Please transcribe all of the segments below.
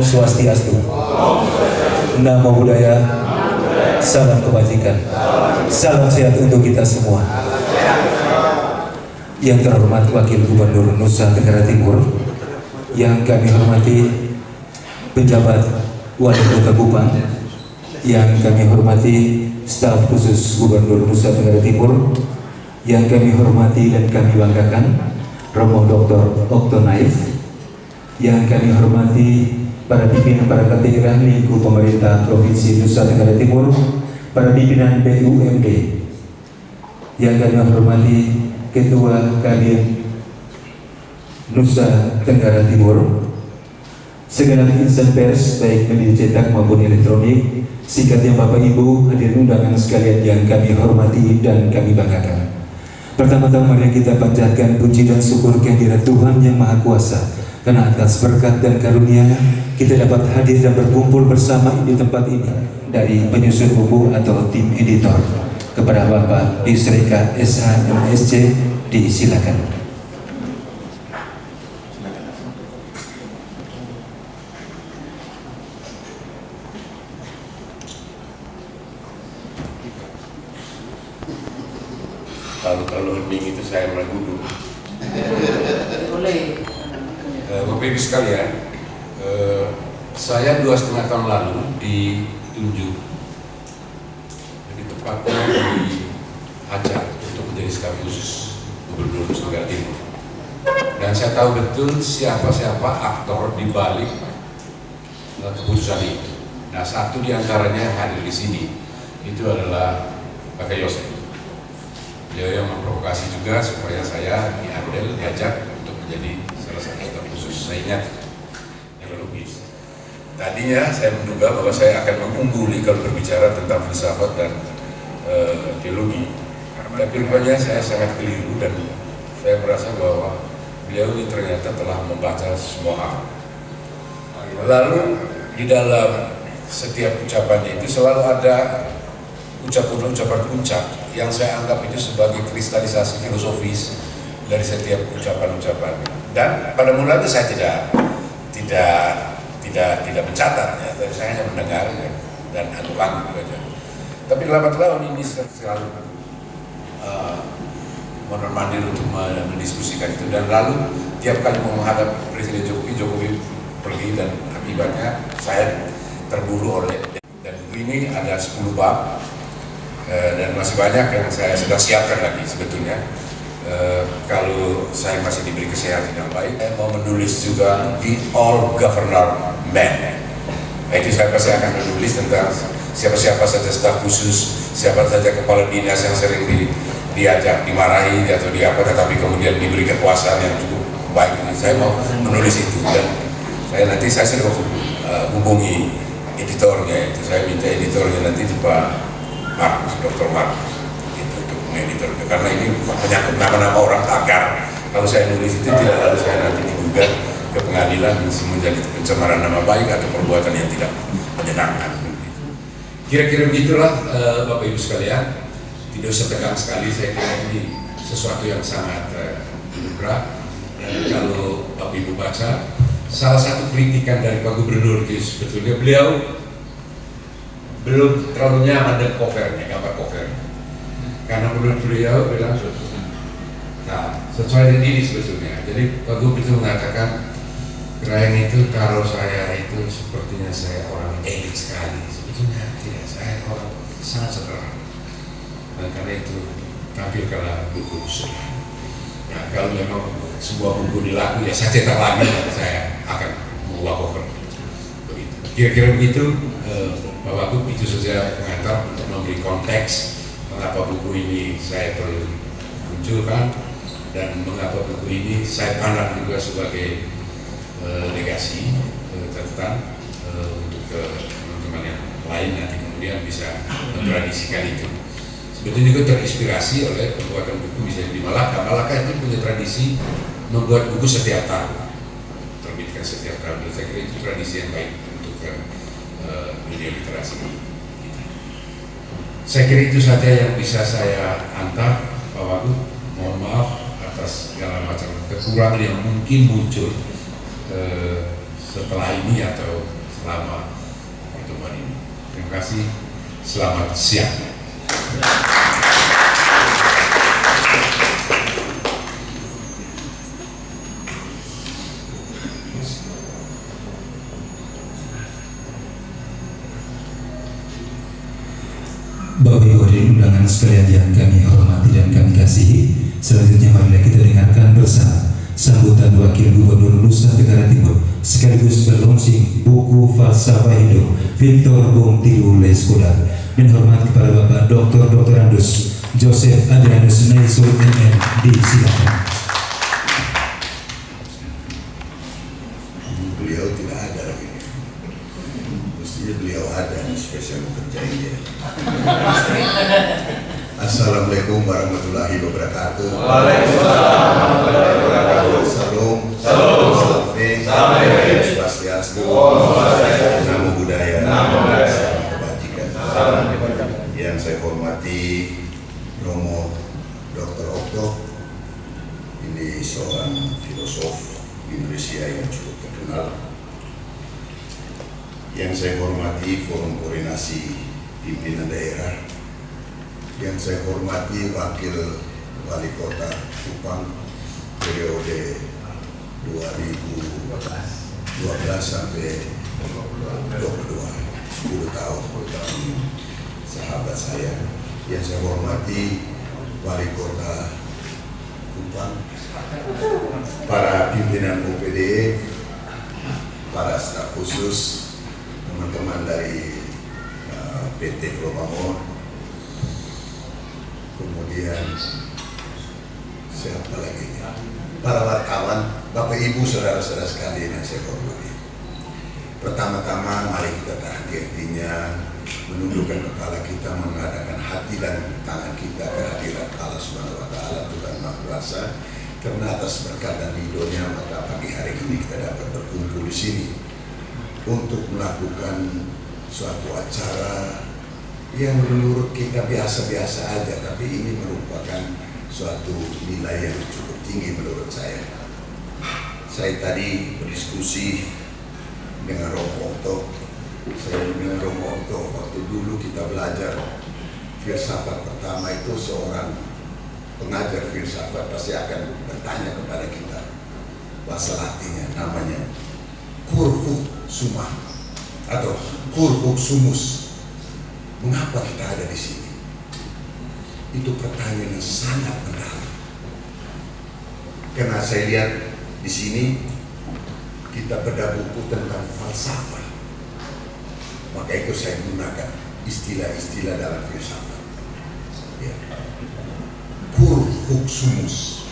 Swastiastu. Namo Buddhaya. Salam kebajikan. Salam sehat untuk kita semua. Yang terhormat Wakil Gubernur Nusa Tenggara Timur, yang kami hormati pejabat Wali Kota Kupang, yang kami hormati staf khusus Gubernur Nusa Tenggara Timur, yang kami hormati dan kami banggakan Romo Dr. Okto Naif, yang kami hormati para pimpinan para daerah lingkup pemerintah Provinsi Nusa Tenggara Timur, para pimpinan BUMD, yang kami hormati Ketua Kadin Nusa Tenggara Timur, segenap insan pers baik media cetak maupun elektronik, singkatnya Bapak Ibu, hadirin undangan sekalian yang kami hormati dan kami banggakan. Pertama-tama mari kita panjatkan puji dan syukur kehadirat Tuhan yang Maha Kuasa, karena atas berkat dan karunia-Nya kita dapat hadir dan berkumpul bersama di tempat ini. Dari penyusun buku atau tim editor, kepada Bapak Yusrika SH MSc, disilakan. Kalau hening itu saya meragukan. Bapak Ibu sekalian, saya 2,5 tahun lalu ditunjuk, lebih tepatnya diajak untuk menjadi staf khusus Gubernur Nusa Tenggara Timur. Dan saya tahu betul siapa-siapa aktor di balik keputusan itu. Nah, satu di antaranya yang hadir di sini itu adalah Pak Yosef. Beliau yang memprovokasi juga supaya saya diajak untuk menjadi salah satu staf khusus. Saya ingat yang logis. Tadinya saya menduga bahwa saya akan mengungguli kalau berbicara tentang filsafat dan teologi. Tapi rupanya saya sangat keliru dan saya merasa bahwa beliau ini ternyata telah membaca semua hal. Lalu di dalam setiap ucapannya itu selalu ada ucapan-ucapan puncak yang saya anggap itu sebagai kristalisasi filosofis dari setiap ucapan-ucapan. Dan pada mulanya saya tidak mencatat, ya. Saya hanya mendengar ya, dan anggap saja. Tapi lambat laun ini selalu mondar-mandir untuk mendiskusikan itu, dan lalu tiap kali mau menghadap Presiden Jokowi pergi, dan akibatnya saya terburu oleh, dan ini ada 10 bab. Dan masih banyak yang saya sudah siapkan lagi sebetulnya. Kalau saya masih diberi kesehatan yang baik, saya mau menulis juga The All Governor Man. Itu saya pasti akan menulis tentang siapa-siapa saja staf khusus, siapa saja kepala dinas yang sering diajak, dimarahi atau diapa, tetapi kemudian diberi kekuasaan yang cukup baik. Saya mau menulis itu, dan saya sudah hubungi editornya. Itu saya minta editornya nanti Pak Markus, Dr. Markus, itu untuk mengeditor, karena ini menyangkut nama-nama orang tagar. Kalau saya nulis itu tidak lalu saya nanti digugat ke pengadilan menjadi pencemaran nama baik atau perbuatan yang tidak menyenangkan. Kira-kira begitulah Bapak Ibu sekalian. Tidak usah tegang sekali, saya kira ini sesuatu yang sangat berat. Dan kalau Bapak Ibu baca, salah satu kritikan dari Pak Gubernur itu sebetulnya beliau belum terlalu nyaman dengan covernya, gambar covernya. Karena menurut beliau bilang, nah, sesuai dengan ini sebetulnya. Jadi Pak Gubernur itu mengatakan, Kerayang itu taruh saya itu sepertinya saya orang elit sekali. Sebetulnya tidak, saya orang sangat sederhana. Dan karena itu tampilkanlah buku sederhana. Nah, kalau memang sebuah buku dilaku, ya saya cetak lagi dan saya akan mengubah cover. Begitu. Kira-kira begitu. Pak Wagub, itu saja pengantar untuk memberi konteks mengapa buku ini saya perlu munculkan, dan mengapa buku ini saya pandang juga sebagai legasi catatan untuk teman-teman yang lain nanti kemudian bisa mentradisikan itu. Sebetulnya juga terinspirasi oleh pembuatan buku misalnya di Malaka. Malaka itu punya tradisi membuat buku setiap tahun, terbitkan setiap tahun. Dan saya kira itu tradisi yang baik untuk dunia literasi kita. Saya kira itu saja yang bisa saya antar, Pak Wagub. Mohon maaf atas segala macam kekurangan yang mungkin muncul setelah ini atau selama pertemuan ini. Terima kasih, selamat siang. Bapak Ibu hadirin undangan sekalian yang kami hormati dan kami kasihi, selanjutnya marilah kita dengarkan bersama sambutan Wakil Gubernur Nusa Tenggara Timur sekaligus berlaunching buku Falsafah Hidup Victor Bung Tilu Leskoda. Dan hormat kepada Bapak Dr. Andus Joseph Adrianus Naisur MM, disilakan. Beliau tidak ada lagi. Mestinya beliau ada, spesial kerjain dia. Assalamualaikum warahmatullahi wabarakatuh. Waalaikumsalam warahmatullahi wabarakatuh. Salam. Salam. Salam. Swastiastu. Namo Buddhaya. Salam kebajikan. Yang saya hormati Romo Dr. Okto. Ini seorang filosof Indonesia yang cukup terkenal. Yang saya hormati Forum Koordinasi Pimpinan Daerah. Yang saya hormati Wakil Wali Kota Kupang periode 2012 sampai 22, 10 tahun. Sahabat saya. Yang saya hormati Wali Kota Kupang, para pimpinan OPD, para staf khusus, teman-teman dari PT Flopamor, kemudian siapa lagi? Para wartawan, Bapak Ibu, saudara-saudara sekalian yang saya hormati. Pertama-tama mari kita hati-hatinya menundukkan kepala kita, mengadakan hati dan tangan kita kehadiran Allah Subhanahu wa Ta'ala, Tuhan Maha Kuasa. Karena atas berkat dan ridhonya maka pagi hari ini kita dapat berkumpul di sini untuk melakukan suatu acara yang menurut kita biasa-biasa aja, tapi ini merupakan suatu nilai yang cukup tinggi menurut saya. Saya tadi berdiskusi dengan Romo Okto. Saya dengan Romo Okto, waktu dulu kita belajar filsafat pertama itu seorang pengajar filsafat pasti akan bertanya kepada kita, bahasa Latinnya namanya curvus summa atau curvus sumus. Mengapa kita ada di sini? Itu pertanyaan yang sangat menarik. Karena saya lihat di sini kita bedah buku tentang falsafah. Maka itu saya gunakan istilah-istilah dalam filsafat. Ya. Curvus sumus.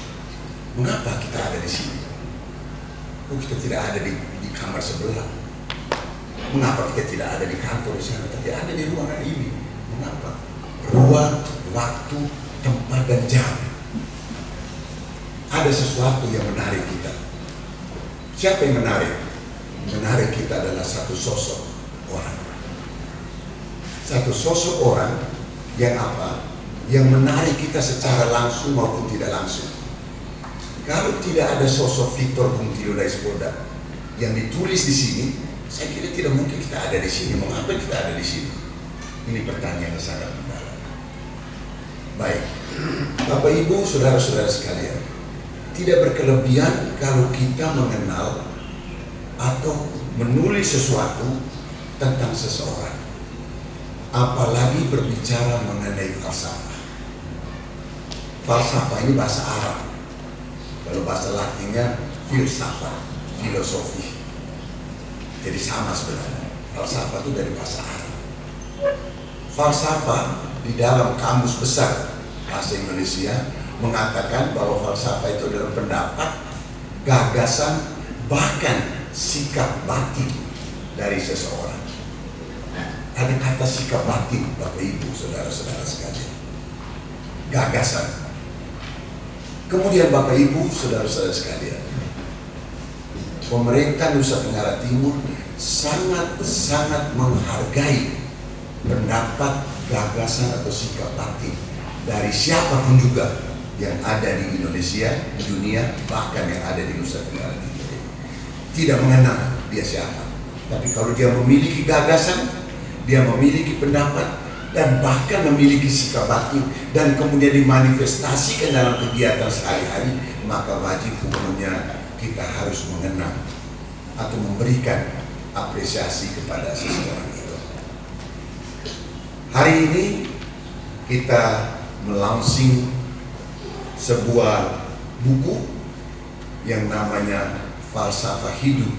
Mengapa kita ada di sini? Kok kita tidak ada di kamar sebelah? Mengapa kita tidak ada di kantor di sana, tapi ada di ruangan ini? Mengapa? Ruang, waktu, tempat, dan jam. Ada sesuatu yang menarik kita. Siapa yang menarik? Menarik kita adalah satu sosok orang. Satu sosok orang yang apa? Yang menarik kita secara langsung maupun tidak langsung. Kalau tidak ada sosok Victor Bung Tilu Leskoda yang ditulis di sini, saya kira tidak mungkin kita ada di sini. Mengapa kita ada di sini? Ini pertanyaan yang sangat mendalam. Baik, Bapak Ibu, saudara-saudara sekalian, tidak berkelebihan kalau kita mengenal atau menulis sesuatu tentang seseorang, apalagi berbicara mengenai falsafah. Falsafah ini bahasa Arab. Kalau bahasa Latinnya filsafat, filosofi. Jadi sama sebenarnya. Falsafah itu dari bahasa Arab. Falsafah di dalam kamus besar bahasa Indonesia mengatakan bahwa falsafah itu adalah pendapat, gagasan, bahkan sikap batin dari seseorang. Ada kata sikap batin, Bapak Ibu, saudara-saudara sekalian. Gagasan. Kemudian Bapak Ibu, saudara-saudara sekalian, pemerintah Nusa Tenggara Timur sangat-sangat menghargai pendapat, gagasan atau sikap batin dari siapapun juga yang ada di Indonesia, di dunia, bahkan yang ada di Nusa Tenggara Timur. Tidak mengenal dia siapa. Tapi kalau dia memiliki gagasan, dia memiliki pendapat, dan bahkan memiliki sikap batin, dan kemudian dimanifestasikan dalam kegiatan sehari-hari, maka wajib hukumnya kita harus mengenang atau memberikan apresiasi kepada seseorang itu. Hari ini kita melaunching sebuah buku yang namanya Falsafah Hidup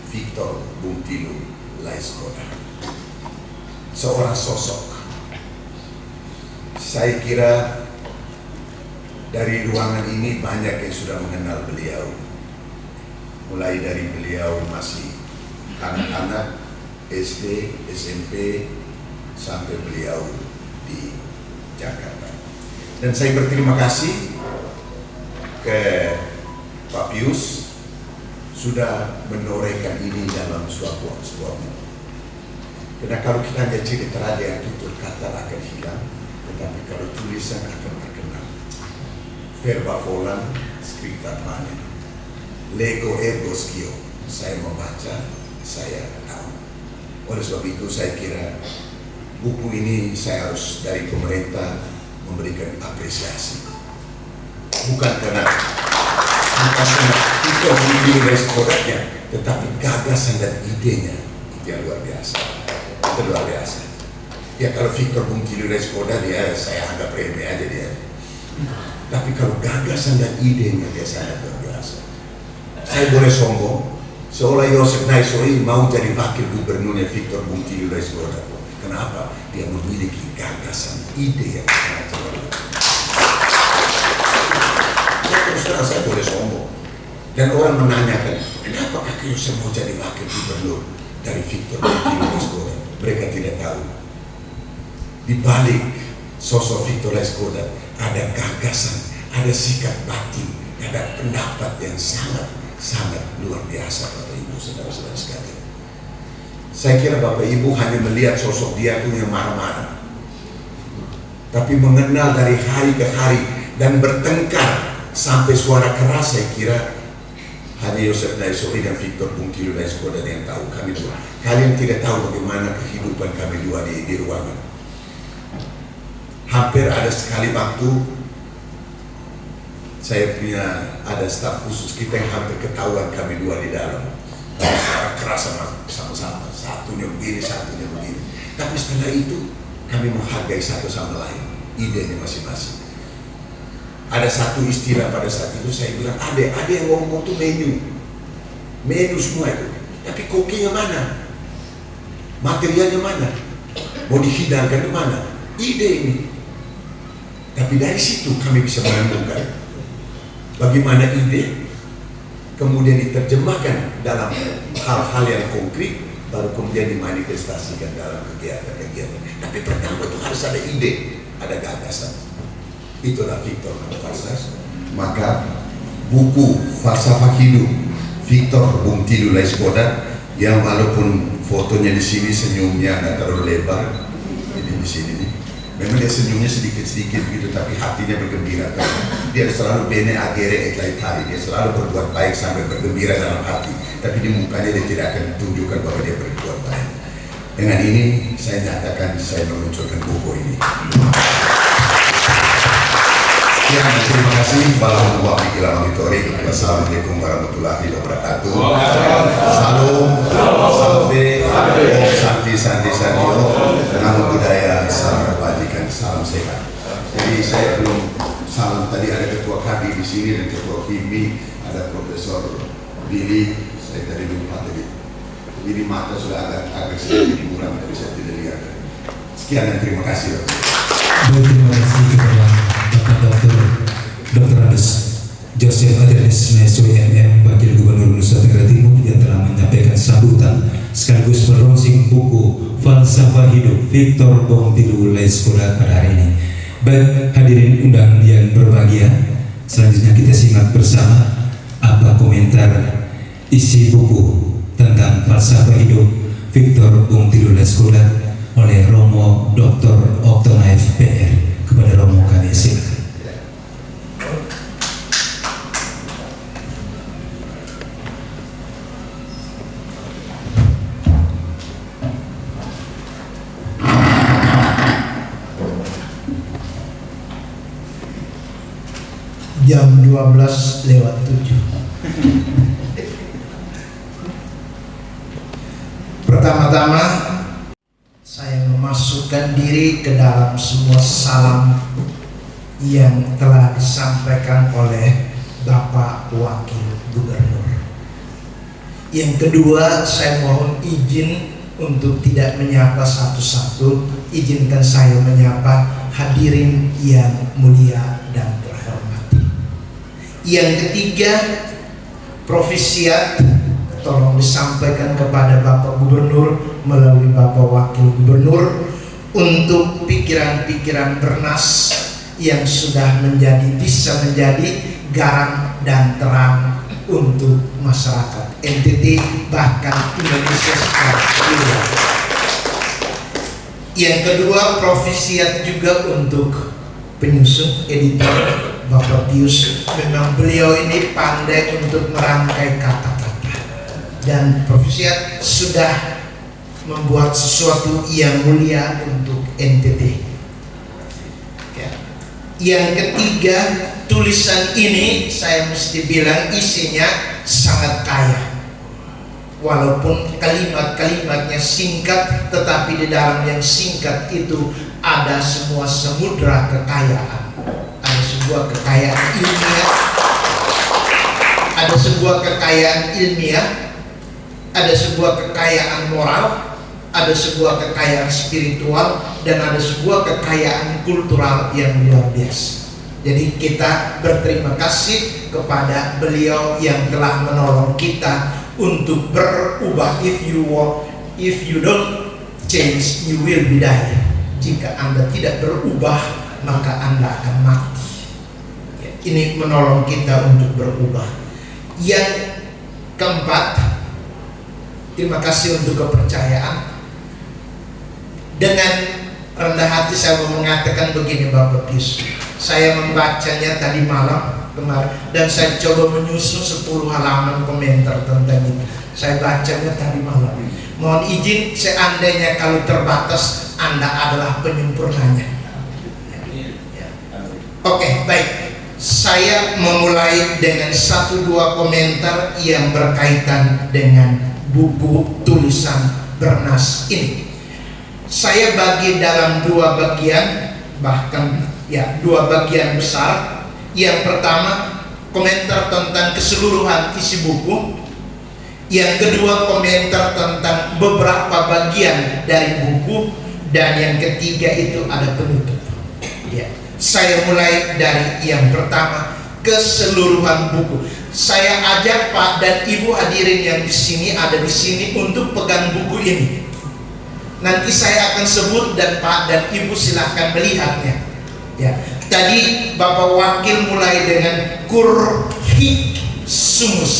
Victor Bungtilu Laiskoda. Seorang sosok, saya kira dari ruangan ini banyak yang sudah mengenal beliau, mulai dari beliau masih anak-anak SD, SMP, sampai beliau di Jakarta. Dan saya berterima kasih ke Pak Pius sudah menorehkan ini dalam sebuah buku. Karena kalau kita hanya cerita ada yang tutur kata akan hilang, tetapi kalau tulisan akan terkenal. Verba volant, scripta manet. Lego ergo scio. Saya membaca, saya tahu. Oleh sebab itu saya kira buku ini saya harus dari pemerintah memberikan apresiasi. Bukan karena itu memiliki responnya, tetapi gagasan dan idenya itu yang luar biasa. Itu luar biasa. Ya kalau Victor Bungtilu Laiskoda dia saya anggap remeh aja dia. Tapi kalau gagasan dan idenya dia sangat luar biasa. Saya boleh sombong, seolah Joseph Naisoi mau jadi wakil gubernurnya Victor Bungtilu Laiskoda. Kenapa? Dia memiliki gagasan, ide yang sangat cemerlang. Terus terang saya boleh sombong. Dan orang menanyakan, kenapa Kak Yosef mau jadi wakil gubernur dari Victor Bungtilu Laiskoda? Mereka tidak tahu. Di balik sosok Victor Laiskoda ada gagasan, ada sikap batin, ada pendapat yang sangat luar biasa, Bapak Ibu, saudara-saudara sekalian. Saya kira Bapak Ibu hanya melihat sosok dia itu yang marah-marah, tapi mengenal dari hari ke hari dan bertengkar sampai suara keras, saya kira hanya Joseph Naisoi dan Victor Bungtilu Laiskoda yang tahu. Kami dua, kalian tidak tahu bagaimana kehidupan kami dua di ruangan. Hampir ada sekali waktu saya punya ada staf khusus kita yang hampir ketahuan kami dua di dalam. Suara keras sama-sama, satunya begini, satunya begini. Tapi setelah itu kami menghargai satu sama lain, idenya masing-masing. Ada satu istilah pada saat itu saya bilang, ada yang ngomong tuh menu semua itu. Tapi kokinya mana? Materialnya mana? Mau dihidangkan di mana? Ide ini. Tapi dari situ kami bisa menemukan bagaimana ide kemudian diterjemahkan dalam hal-hal yang konkret, baru kemudian dimanifestasikan dalam kegiatan-kegiatan. Tapi pertama itu harus ada ide, ada gagasan. Itulah Victor Laiskoda. Maka buku Falsafah Hidup Victor Bungtilu Laiskoda yang walaupun fotonya di sini senyumnya nggak terlalu lebar, jadi di sini nih. Memang dia senyumnya sedikit-sedikit gitu, tapi hatinya bergembira. Dia selalu bene agere et laetari, dia selalu berbuat baik sampai bergembira dalam hati. Tapi di mukanya dia tidak akan tunjukkan bahwa dia berbuat baik. Dengan ini saya nyatakan saya meluncurkan buku ini. Ya, terima kasih. Wassalamualaikum warahmatullahi wabarakatuh. Salam, salve, om santi santi sanio, namo budaya, salam kebajikan, salam sehat. Jadi saya belum salam tadi, ada ketua Kadi di sini dan ketua Kimi, ada Profesor Billy. Saya tadi lupa tadi. Jadi mata sudah agak sedikit buram, tapi saya tidak lihat. Sekian dan terima kasih. Terima kasih kepada Bapak Dr. Andes Joseph Adrianus Naisoi MM, Wakil Gubernur Nusa Tenggara Timur, yang telah menyampaikan sambutan sekaligus meronsing buku Falsafah Hidup Victor Bungtilu Laiskoda pada hari ini. Baik hadirin undangan yang berbahagia, selanjutnya kita simak bersama apa komentar isi buku tentang Falsafah Hidup Victor Bungtilu Laiskoda oleh Romo Dr. Oktonaif PR. Kepada Romo kami silakan. jam 12:07. Pertama-tama saya memasukkan diri ke dalam semua salam yang telah disampaikan oleh Bapak Wakil Gubernur. Yang kedua, saya mohon izin untuk tidak menyapa satu-satu. Izinkan saya menyapa hadirin yang mulia dan terhormati. Yang ketiga, profisiat tolong disampaikan kepada Bapak Gubernur melalui Bapak Wakil Gubernur untuk pikiran-pikiran Bernas yang sudah bisa menjadi garam dan terang untuk masyarakat NTT bahkan Indonesia secara luas. Yang kedua, profisiat juga untuk penyusun editor Bapak Pius. Memang beliau ini pandai untuk merangkai kata-kata dan profisiat sudah membuat sesuatu yang mulia untuk NTT. Yang ketiga, tulisan ini saya mesti bilang isinya sangat kaya. Walaupun kalimat-kalimatnya singkat, tetapi di dalam yang singkat itu ada semua samudra kekayaan. Ada sebuah kekayaan ilmiah, ada sebuah kekayaan ilmiah, ada sebuah kekayaan moral, ada sebuah kekayaan spiritual, dan ada sebuah kekayaan kultural yang luar biasa. Jadi kita berterima kasih kepada beliau yang telah menolong kita untuk berubah. If you don't change, you will be die. Jika Anda tidak berubah, maka Anda akan mati. Ini menolong kita untuk berubah. Yang keempat, terima kasih untuk kepercayaan. Dengan rendah hati saya mau mengatakan begini Bapak Pius, saya membacanya tadi malam kemarin dan saya coba menyusun 10 halaman komentar tentang itu. Saya bacanya tadi malam. Mohon izin seandainya kalau terbatas, Anda adalah penyempurnanya. Oke, baik. Saya memulai dengan 1-2 komentar yang berkaitan dengan buku tulisan Bernas ini. Saya bagi dalam 2 bagian, bahkan 2 bagian besar. Yang pertama, komentar tentang keseluruhan isi buku. Yang kedua, komentar tentang beberapa bagian dari buku. Dan yang ketiga itu ada penutup. Saya mulai dari yang pertama, keseluruhan buku. Saya ajak Pak dan Ibu hadirin yang di sini ada di sini untuk pegang buku ini. Nanti saya akan sebut dan Pak dan Ibu silahkan melihatnya. Tadi Bapak Wakil mulai dengan kurhik sumus.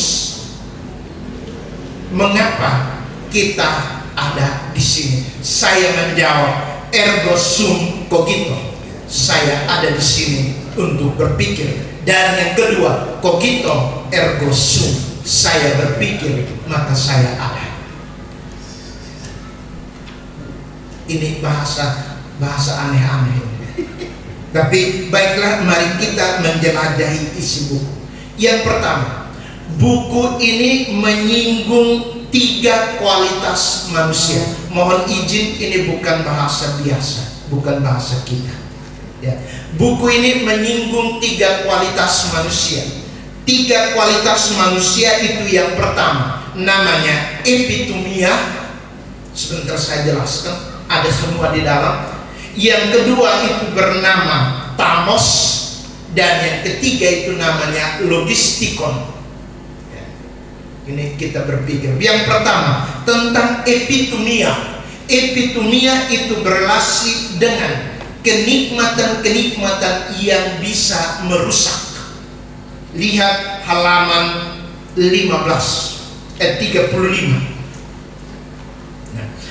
Mengapa kita ada di sini? Saya menjawab ergo sum cogito. Saya ada di sini untuk berpikir. Dan yang kedua, cogito ergo sum. Saya berpikir maka saya ada. Ini bahasa aneh-aneh. Tapi baiklah, mari kita menjelajahi isi buku. Yang pertama, buku ini menyinggung 3 kualitas manusia. Mohon izin, ini bukan bahasa biasa, bukan bahasa kita. Buku ini menyinggung 3 kualitas manusia. 3 kualitas manusia itu yang pertama, namanya epitomia. Sebentar saya jelaskan. Ada semua di dalam. Yang kedua itu bernama tamos, dan yang ketiga itu namanya logistikon. Ini kita berpikir. Yang pertama tentang epitomia. Epitomia itu berrelasi dengan kenikmatan-kenikmatan yang bisa merusak. Lihat halaman 35.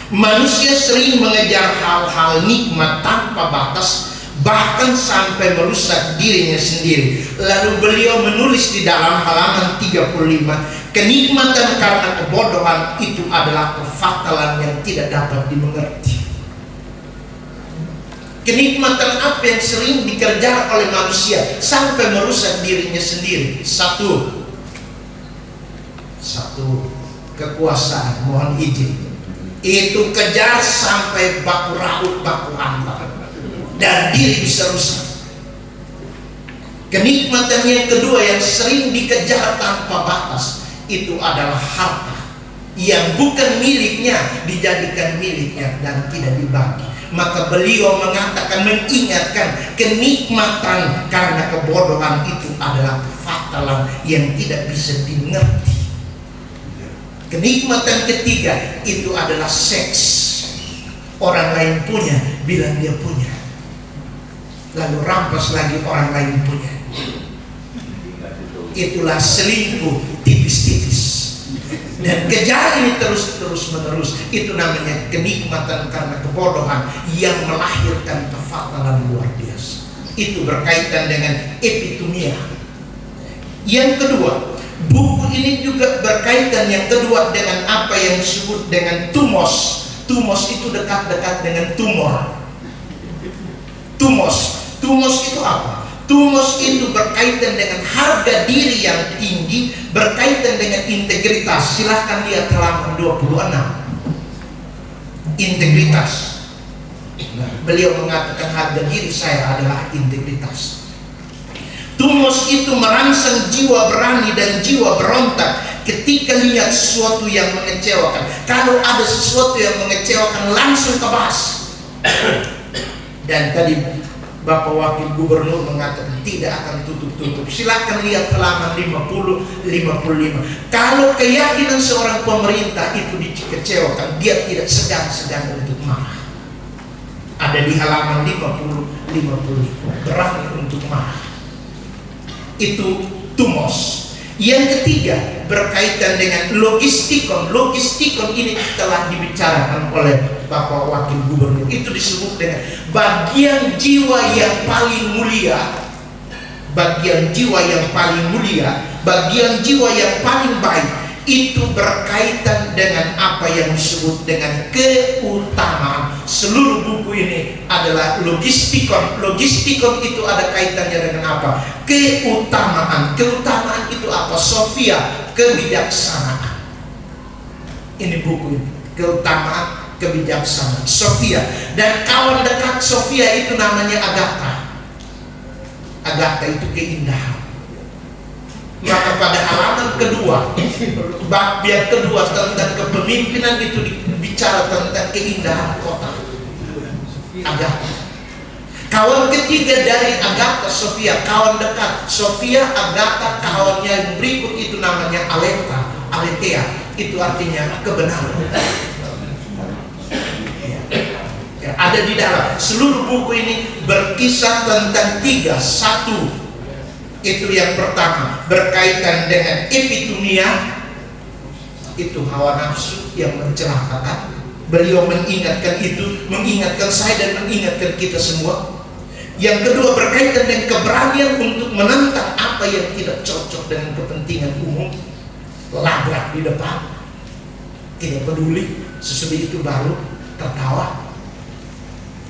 Manusia sering mengejar hal-hal nikmat tanpa batas, bahkan sampai merusak dirinya sendiri. Lalu beliau menulis di dalam halaman 35, kenikmatan karena kebodohan itu adalah kefatalan yang tidak dapat dimengerti. Kenikmatan apa yang sering dikerjakan oleh manusia sampai merusak dirinya sendiri? Satu, kekuasaan, mohon izin, itu kejar sampai baku raut, baku hantam, dan diri bisa rusak. Kenikmatan yang kedua yang sering dikejar tanpa batas, itu adalah harta yang bukan miliknya dijadikan miliknya dan tidak dibagi. Maka beliau mengatakan, mengingatkan kenikmatan karena kebodohan itu adalah kefatalan yang tidak bisa dimengerti. Kenikmatan ketiga itu adalah seks. Orang lain punya, bilang dia punya, lalu rampas lagi orang lain punya. Itulah selingkuh tipis-tipis, dan kejar ini terus menerus. Itu namanya kenikmatan karena kebodohan yang melahirkan kefatalan luar biasa. Itu berkaitan dengan epitumia. Yang kedua, buku ini juga berkaitan yang kedua dengan apa yang disebut dengan tumos. Tumos itu dekat-dekat dengan tumor. Tumos itu apa? Tumos itu berkaitan dengan harga diri yang tinggi, berkaitan dengan integritas. Silahkan lihat halaman 26. Integritas. Beliau mengatakan harga diri saya adalah integritas. Tumos itu merangsang jiwa berani dan jiwa berontak ketika lihat sesuatu yang mengecewakan. Kalau ada sesuatu yang mengecewakan, langsung kebas. Dan tadi Bapak Wakil Gubernur mengatakan tidak akan tutup-tutup. Silahkan lihat halaman 50-55. Kalau keyakinan seorang pemerintah itu dikecewakan, dia tidak segan-segan untuk marah. Ada di halaman 50-55. Berani untuk marah. Itu tumos. Yang ketiga berkaitan dengan logistikon. Logistikon ini telah dibicarakan oleh Bapak Wakil Gubernur. Itu disebut dengan bagian jiwa yang paling mulia, bagian jiwa yang paling mulia, bagian jiwa yang paling baik. Itu berkaitan dengan apa yang disebut dengan keutamaan. Seluruh buku ini adalah logistikon. Logistikon itu ada kaitannya dengan apa? Keutamaan. Keutamaan itu apa? Sofia, kebijaksanaan. Ini buku ini, keutamaan, kebijaksanaan, Sofia. Dan kawan dekat Sofia itu namanya Agatha. Agatha itu keindahan. Maka pada halaman kedua, bab yang kedua tentang kepemimpinan itu bicara tentang keindahan kota Agatha. Kawan ketiga dari Agatha, Sofia, kawan dekat Sofia, Agatha, kawannya yang berikut itu namanya Aletheia. Itu artinya kebenaran. Ya, ada di dalam seluruh buku ini berkisah tentang tiga. Satu, itu yang pertama berkaitan dengan epitumia, itu hawa nafsu yang mencelakakan. Beliau mengingatkan itu, mengingatkan saya dan mengingatkan kita semua. Yang kedua berkaitan dengan keberanian untuk menentang apa yang tidak cocok dengan kepentingan umum. Labrak di depan, tidak peduli, sesudah itu baru tertawa.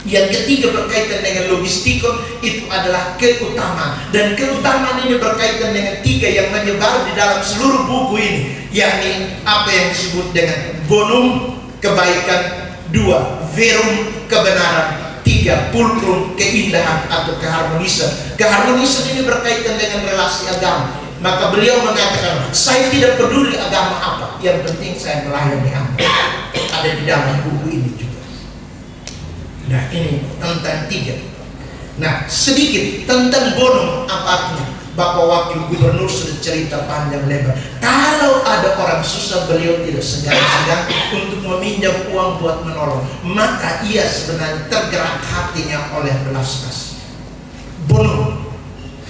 Yang ketiga berkaitan dengan logistikon, itu adalah keutamaan. Dan keutamaan ini berkaitan dengan tiga yang menyebar di dalam seluruh buku ini, yakni apa yang disebut dengan bonum, kebaikan; dua, verum, kebenaran; tiga, pulcrum, keindahan atau keharmonisan. Keharmonisan ini berkaitan dengan relasi agama. Maka beliau mengatakan, saya tidak peduli agama apa, yang penting saya melayani Anda. Ada di dalam buku ini juga. Nah, ini tentang tiga. Nah, sedikit tentang bonum, apa artinya? Bapak Wakil Gubernur sudah cerita panjang lebar. Kalau ada orang susah, beliau tidak segan-segan untuk meminjam uang buat menolong. Maka ia sebenarnya tergerak hatinya oleh belas kasih. Bonum.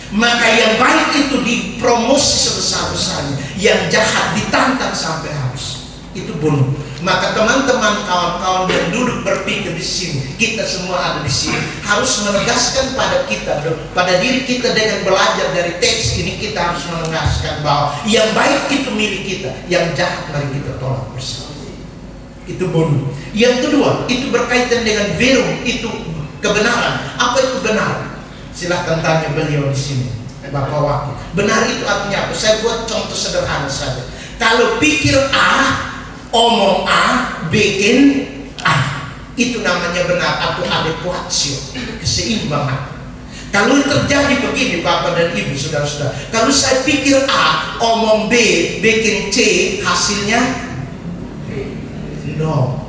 Maka yang baik itu dipromosi sebesar-besarnya, yang jahat ditantang sampai habis. Itu bonum. Maka teman-teman, kawan-kawan yang duduk berpikir di sini, kita semua ada di sini, harus menegaskan pada kita, pada diri kita dengan belajar dari teks ini. Kita harus menegaskan bahwa yang baik itu milik kita, yang jahat mari kita tolak bersama. Itu bonus. Yang kedua, itu berkaitan dengan verum, itu Kebenaran. Apa itu benar? Silahkan tanya beliau di sini, Bapak Wakil. Benar itu artinya apa? Saya buat contoh sederhana saja. Kalau pikir A, omong A, bikin A, itu namanya benar atau adekuatio, keseimbangan. Kalau terjadi begini Bapak dan Ibu, saudara-saudara, kalau saya pikir A, omong B, bikin C, hasilnya no.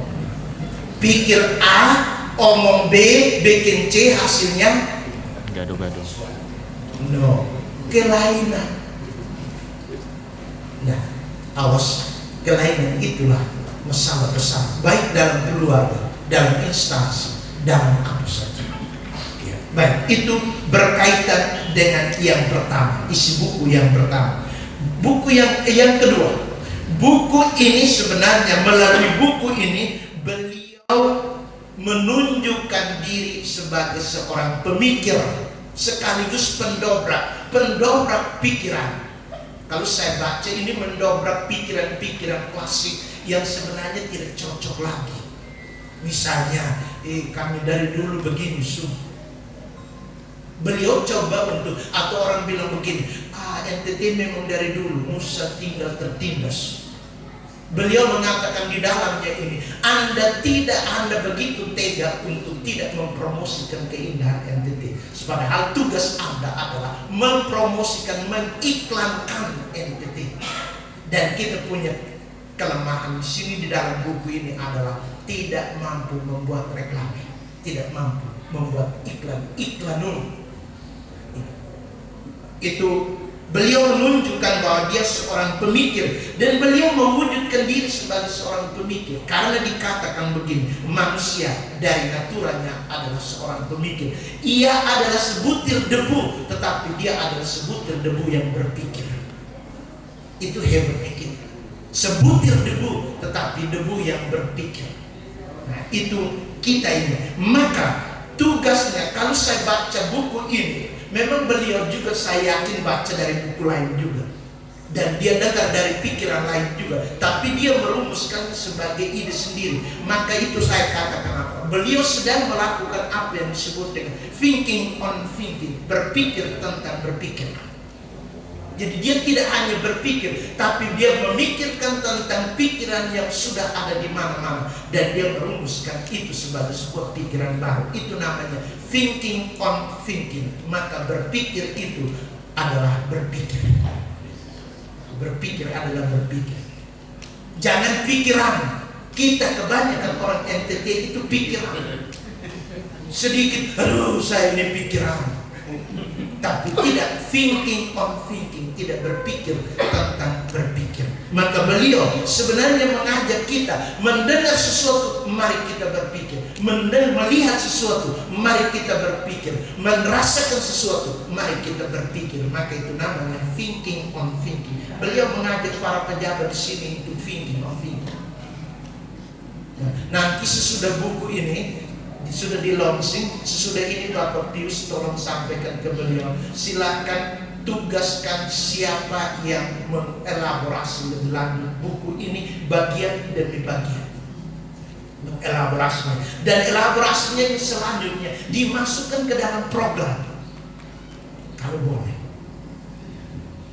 Pikir A, omong B, bikin C, hasilnya Gaduh-gaduh. no. Kelainan. Nah, awas, kelainan itulah masalah besar, baik dalam keluarga, dalam instansi, dalam apa saja. Ya. Baik, itu berkaitan dengan yang pertama, isi buku yang pertama. Buku yang kedua, buku ini sebenarnya, melalui buku ini beliau menunjukkan diri sebagai seorang pemikir sekaligus pendobrak pikiran. Kalau saya baca ini mendobrak pikiran-pikiran klasik yang sebenarnya tidak cocok lagi. Misalnya, kami dari dulu begini, beliau coba untuk, atau orang bilang begini, NTT memang dari dulu Musa tinggal tertindas. Beliau mengatakan di dalamnya ini, Anda begitu tega untuk tidak mempromosikan keindahan NTT. Padahal tugas Anda adalah mempromosikan, mengiklankan NTT. Dan kita punya kelemahan di sini di dalam buku ini adalah tidak mampu membuat reklame, tidak mampu membuat iklanun. Itu beliau menunjukkan bahwa dia seorang pemikir, dan beliau mewujudkan diri sebagai seorang pemikir karena dikatakan begini, manusia dari naturanya adalah seorang pemikir. Ia adalah sebutir debu, tetapi dia adalah sebutir debu yang berpikir. Itu hebatnya kita, sebutir debu tetapi debu yang berpikir. Nah, itu kita ini. Maka tugasnya, kalau saya baca buku ini, memang beliau juga saya yakin baca dari buku lain juga, dan dia dengar dari pikiran lain juga, tapi dia merumuskan sebagai ide sendiri. Maka itu saya katakan apa? Beliau sedang melakukan apa yang disebut dengan thinking on thinking, berpikir tentang berpikir. Jadi dia tidak hanya berpikir, tapi dia memikirkan tentang pikiran yang sudah ada di mana-mana, dan dia merumuskan itu sebagai sebuah pikiran baru. Itu namanya thinking on thinking. Maka berpikir itu adalah berpikir. Berpikir adalah berpikir. Jangan pikiran. Kita kebanyakan orang NTT itu pikiran. Sedikit, aduh saya ini pikiran. Tapi tidak thinking on thinking, tidak berpikir tentang berpikir. Maka beliau sebenarnya mengajak kita mendengar sesuatu, mari kita berpikir. Melihat sesuatu, mari kita berpikir. Merasakan sesuatu, mari kita berpikir. Maka itu namanya thinking on thinking. Beliau mengajak para pejabat di sini untuk thinking on thinking. Nanti sesudah buku ini sudah di launching, sesudah ini Bapak Pius tolong sampaikan ke beliau, silakan tugaskan siapa yang mengelaborasi lebih lanjut buku ini bagian demi bagian, elaborasinya, dan elaborasinya ini selanjutnya dimasukkan ke dalam program kalau boleh.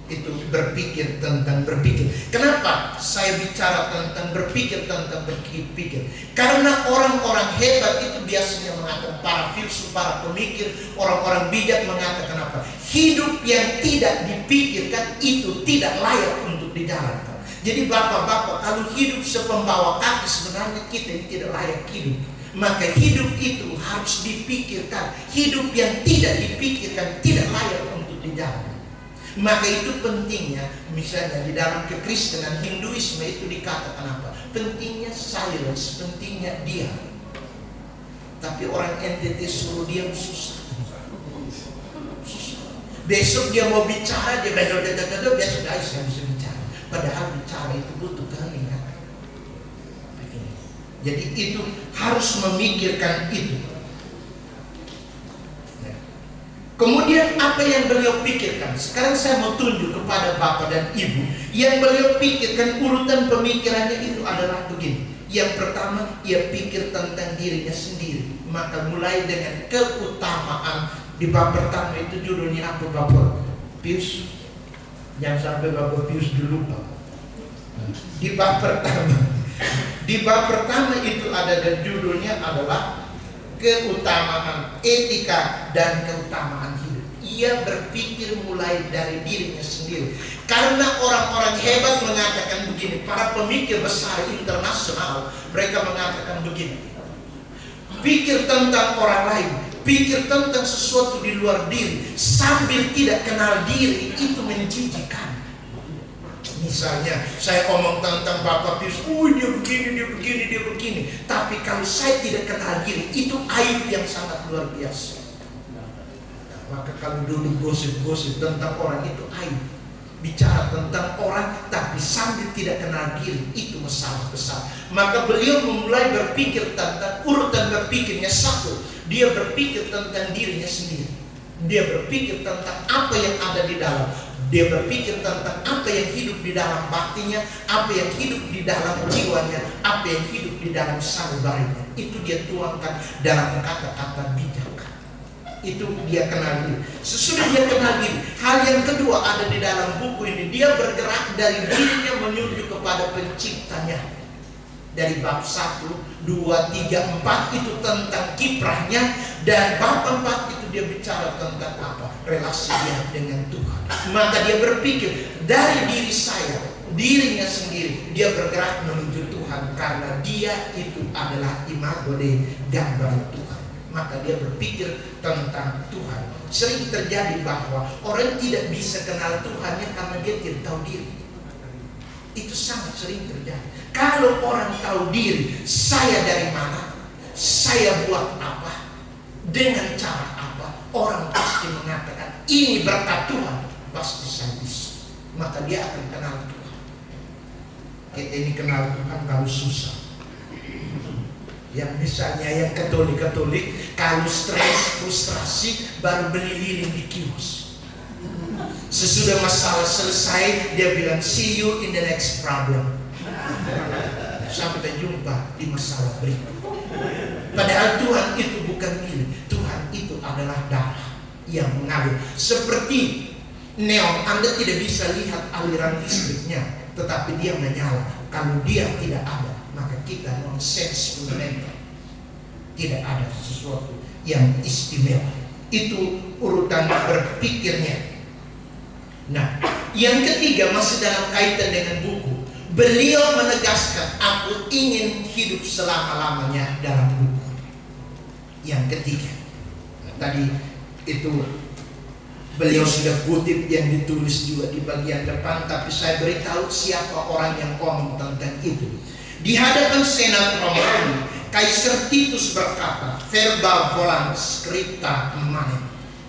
Itu berpikir tentang berpikir. Kenapa saya bicara tentang berpikir tentang berpikir? Karena orang-orang hebat itu biasanya mengatakan, para filsuf, para pemikir, orang-orang bijak mengatakan apa? Hidup yang tidak dipikirkan itu tidak layak untuk dijalankan. Jadi bapak-bapak, kalau hidup sepembawa kaki, sebenarnya kita ini tidak layak hidup. Maka hidup itu harus dipikirkan. Hidup yang tidak dipikirkan tidak layak untuk dijalankan. Maka itu pentingnya, misalnya di dalam kekristenan, Hinduisme itu dikatakan apa? Pentingnya silence, pentingnya diam. Tapi orang NTT suruh diam susah. Besok dia mau bicara, dia besok guys yang bisa bicara. Padahal bicara itu butuh keheningan. Jadi itu harus memikirkan itu. Kemudian apa yang beliau pikirkan? Sekarang saya mau tunjuk kepada Bapak dan Ibu. Yang beliau pikirkan, urutan pemikirannya itu adalah begini. Yang pertama, ia pikir tentang dirinya sendiri. Maka mulai dengan keutamaan. Di bab pertama itu judulnya apa Bapak Pius? Jangan sampai Bapak Pius dulu Pak. Di bab pertama itu ada, dan judulnya adalah keutamaan etika dan keutamaan hidup. Ia berpikir mulai dari dirinya sendiri. Karena orang-orang hebat mengatakan begini, para pemikir besar internasional, mereka mengatakan begini: pikir tentang orang lain, pikir tentang sesuatu di luar diri sambil tidak kenal diri, itu menjijikan. Misalnya saya omong tentang Bapak Pius, dia begini, dia begini, dia begini. Tapi kalau saya tidak kenal diri, itu aib yang sangat luar biasa. Maka kalau dulu gosip-gosip tentang orang itu aib. Bicara tentang orang tapi sambil tidak kenal diri, itu masalah besar. Maka beliau memulai berpikir tentang urutan berpikirnya satu. Dia berpikir tentang dirinya sendiri. Dia berpikir tentang apa yang ada di dalam. Dia berpikir tentang apa yang hidup di dalam batinnya, apa yang hidup di dalam jiwanya, apa yang hidup di dalam sanubarinya. Itu dia tuangkan dalam kata-kata bijak. Itu dia kenal diri. Sesudah dia kenal diri, hal yang kedua ada di dalam buku ini. Dia bergerak dari dirinya menuju kepada penciptanya. Dari bab 1, 2, 3, 4 itu tentang kiprahnya. Dan bab 4 itu dia bicara tentang apa? Relasi dia dengan Tuhan. Maka dia berpikir dari diri saya, dirinya sendiri, dia bergerak menuju Tuhan. Karena dia itu adalah imago Dei, gambar Tuhan. Maka dia berpikir tentang Tuhan. Sering terjadi bahwa orang tidak bisa kenal Tuhannya karena dia tidak tahu diri. Itu sangat sering terjadi. Kalau orang tahu diri, saya dari mana, saya buat apa, dengan cara apa, orang pasti mengatakan ini berkat Tuhan, pasti saya bisa. Maka dia akan kenal Tuhan. Kita ini kenal Tuhan kalau susah. Yang misalnya yang Katolik kalau stres, frustrasi, baru beli lilin di kios. Sesudah masalah selesai, dia bilang see you in the next problem. Sampai jumpa di masalah berikut. Padahal Tuhan itu bukan milik. Tuhan itu adalah darah yang mengalir. Seperti neon, Anda tidak bisa lihat aliran listriknya, tetapi dia menyala. Kalau dia tidak ada, maka kita non-sense fundamental. Tidak ada sesuatu yang istimewa. Itu urutan berpikirnya. Nah, yang ketiga masih dalam kaitan dengan buku. Beliau menegaskan, aku ingin hidup selama-lamanya dalam buku. Yang ketiga, tadi itu beliau sudah kutip yang ditulis juga di bagian depan, tapi saya beritahu siapa orang yang ngomong tentang itu. Di hadapan Senat Romawi, Kaisar Titus berkata, verba volant scripta manet.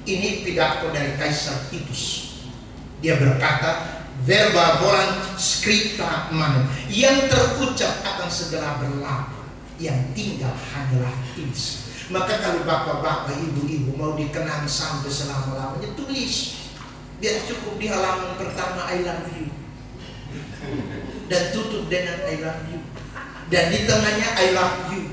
Ini pidato dari Kaisar Titus. Dia berkata, verba volant scripta manet. Yang terucap akan segera berlalu, yang tinggal hanyalah tulis. Maka kalau bapak-bapak, ibu-ibu mau dikenang sampai selama-lamanya, tulis. Biar cukup di halaman pertama I love you, dan tutup dengan I love you, dan di tengahnya I love you.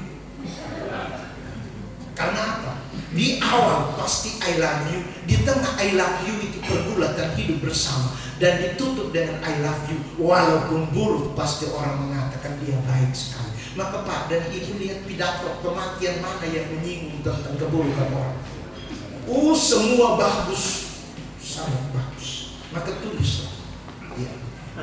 Karena apa? Di awal pasti I love you, di tengah I love you itu pergulatan hidup bersama, dan ditutup dengan I love you. Walaupun buruk, pasti orang mengatakan dia baik sekali. Maka Pak dan Ibu lihat pidato kematian mana yang menyinggung tentang keburukan orang. Semua bagus, sangat bagus. Maka tulislah. Ya.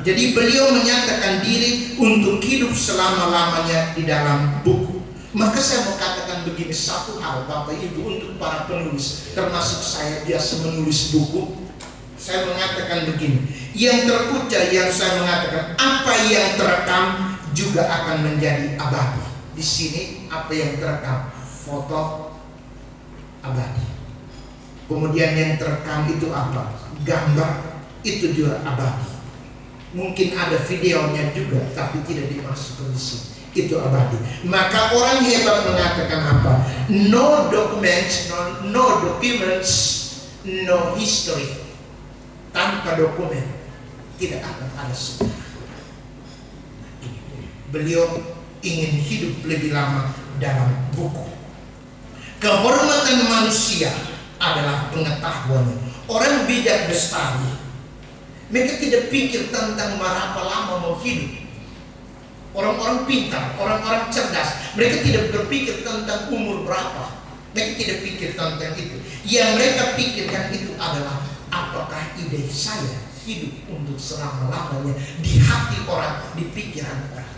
Jadi beliau menyatakan diri untuk hidup selama-lamanya di dalam buku. Maka saya mau katakan begini, satu hal Bapak Ibu untuk para penulis, termasuk saya biasa menulis buku. Saya mengatakan begini, yang terucap yang saya mengatakan, apa yang terekam juga akan menjadi abadi. Di sini apa yang terekam, foto abadi. Kemudian yang terekam itu apa? Gambar, itu juga abadi. Mungkin ada videonya juga, tapi tidak dimasukkan di sini. Itu abadi. Maka orang hebat mengatakan apa? No documents, no documents, no history. Tanpa dokumen tidak akan ada sejarah. Beliau ingin hidup lebih lama dalam buku. Kehormatan manusia adalah pengetahuannya. Orang bijak bestari, mereka tidak pikir tentang berapa lama mau hidup. Orang-orang pintar, orang-orang cerdas, mereka tidak berpikir tentang umur berapa. Mereka tidak pikir tentang itu. Yang mereka pikirkan itu adalah apakah ide saya hidup untuk selama-lamanya di hati orang, di pikiran orang.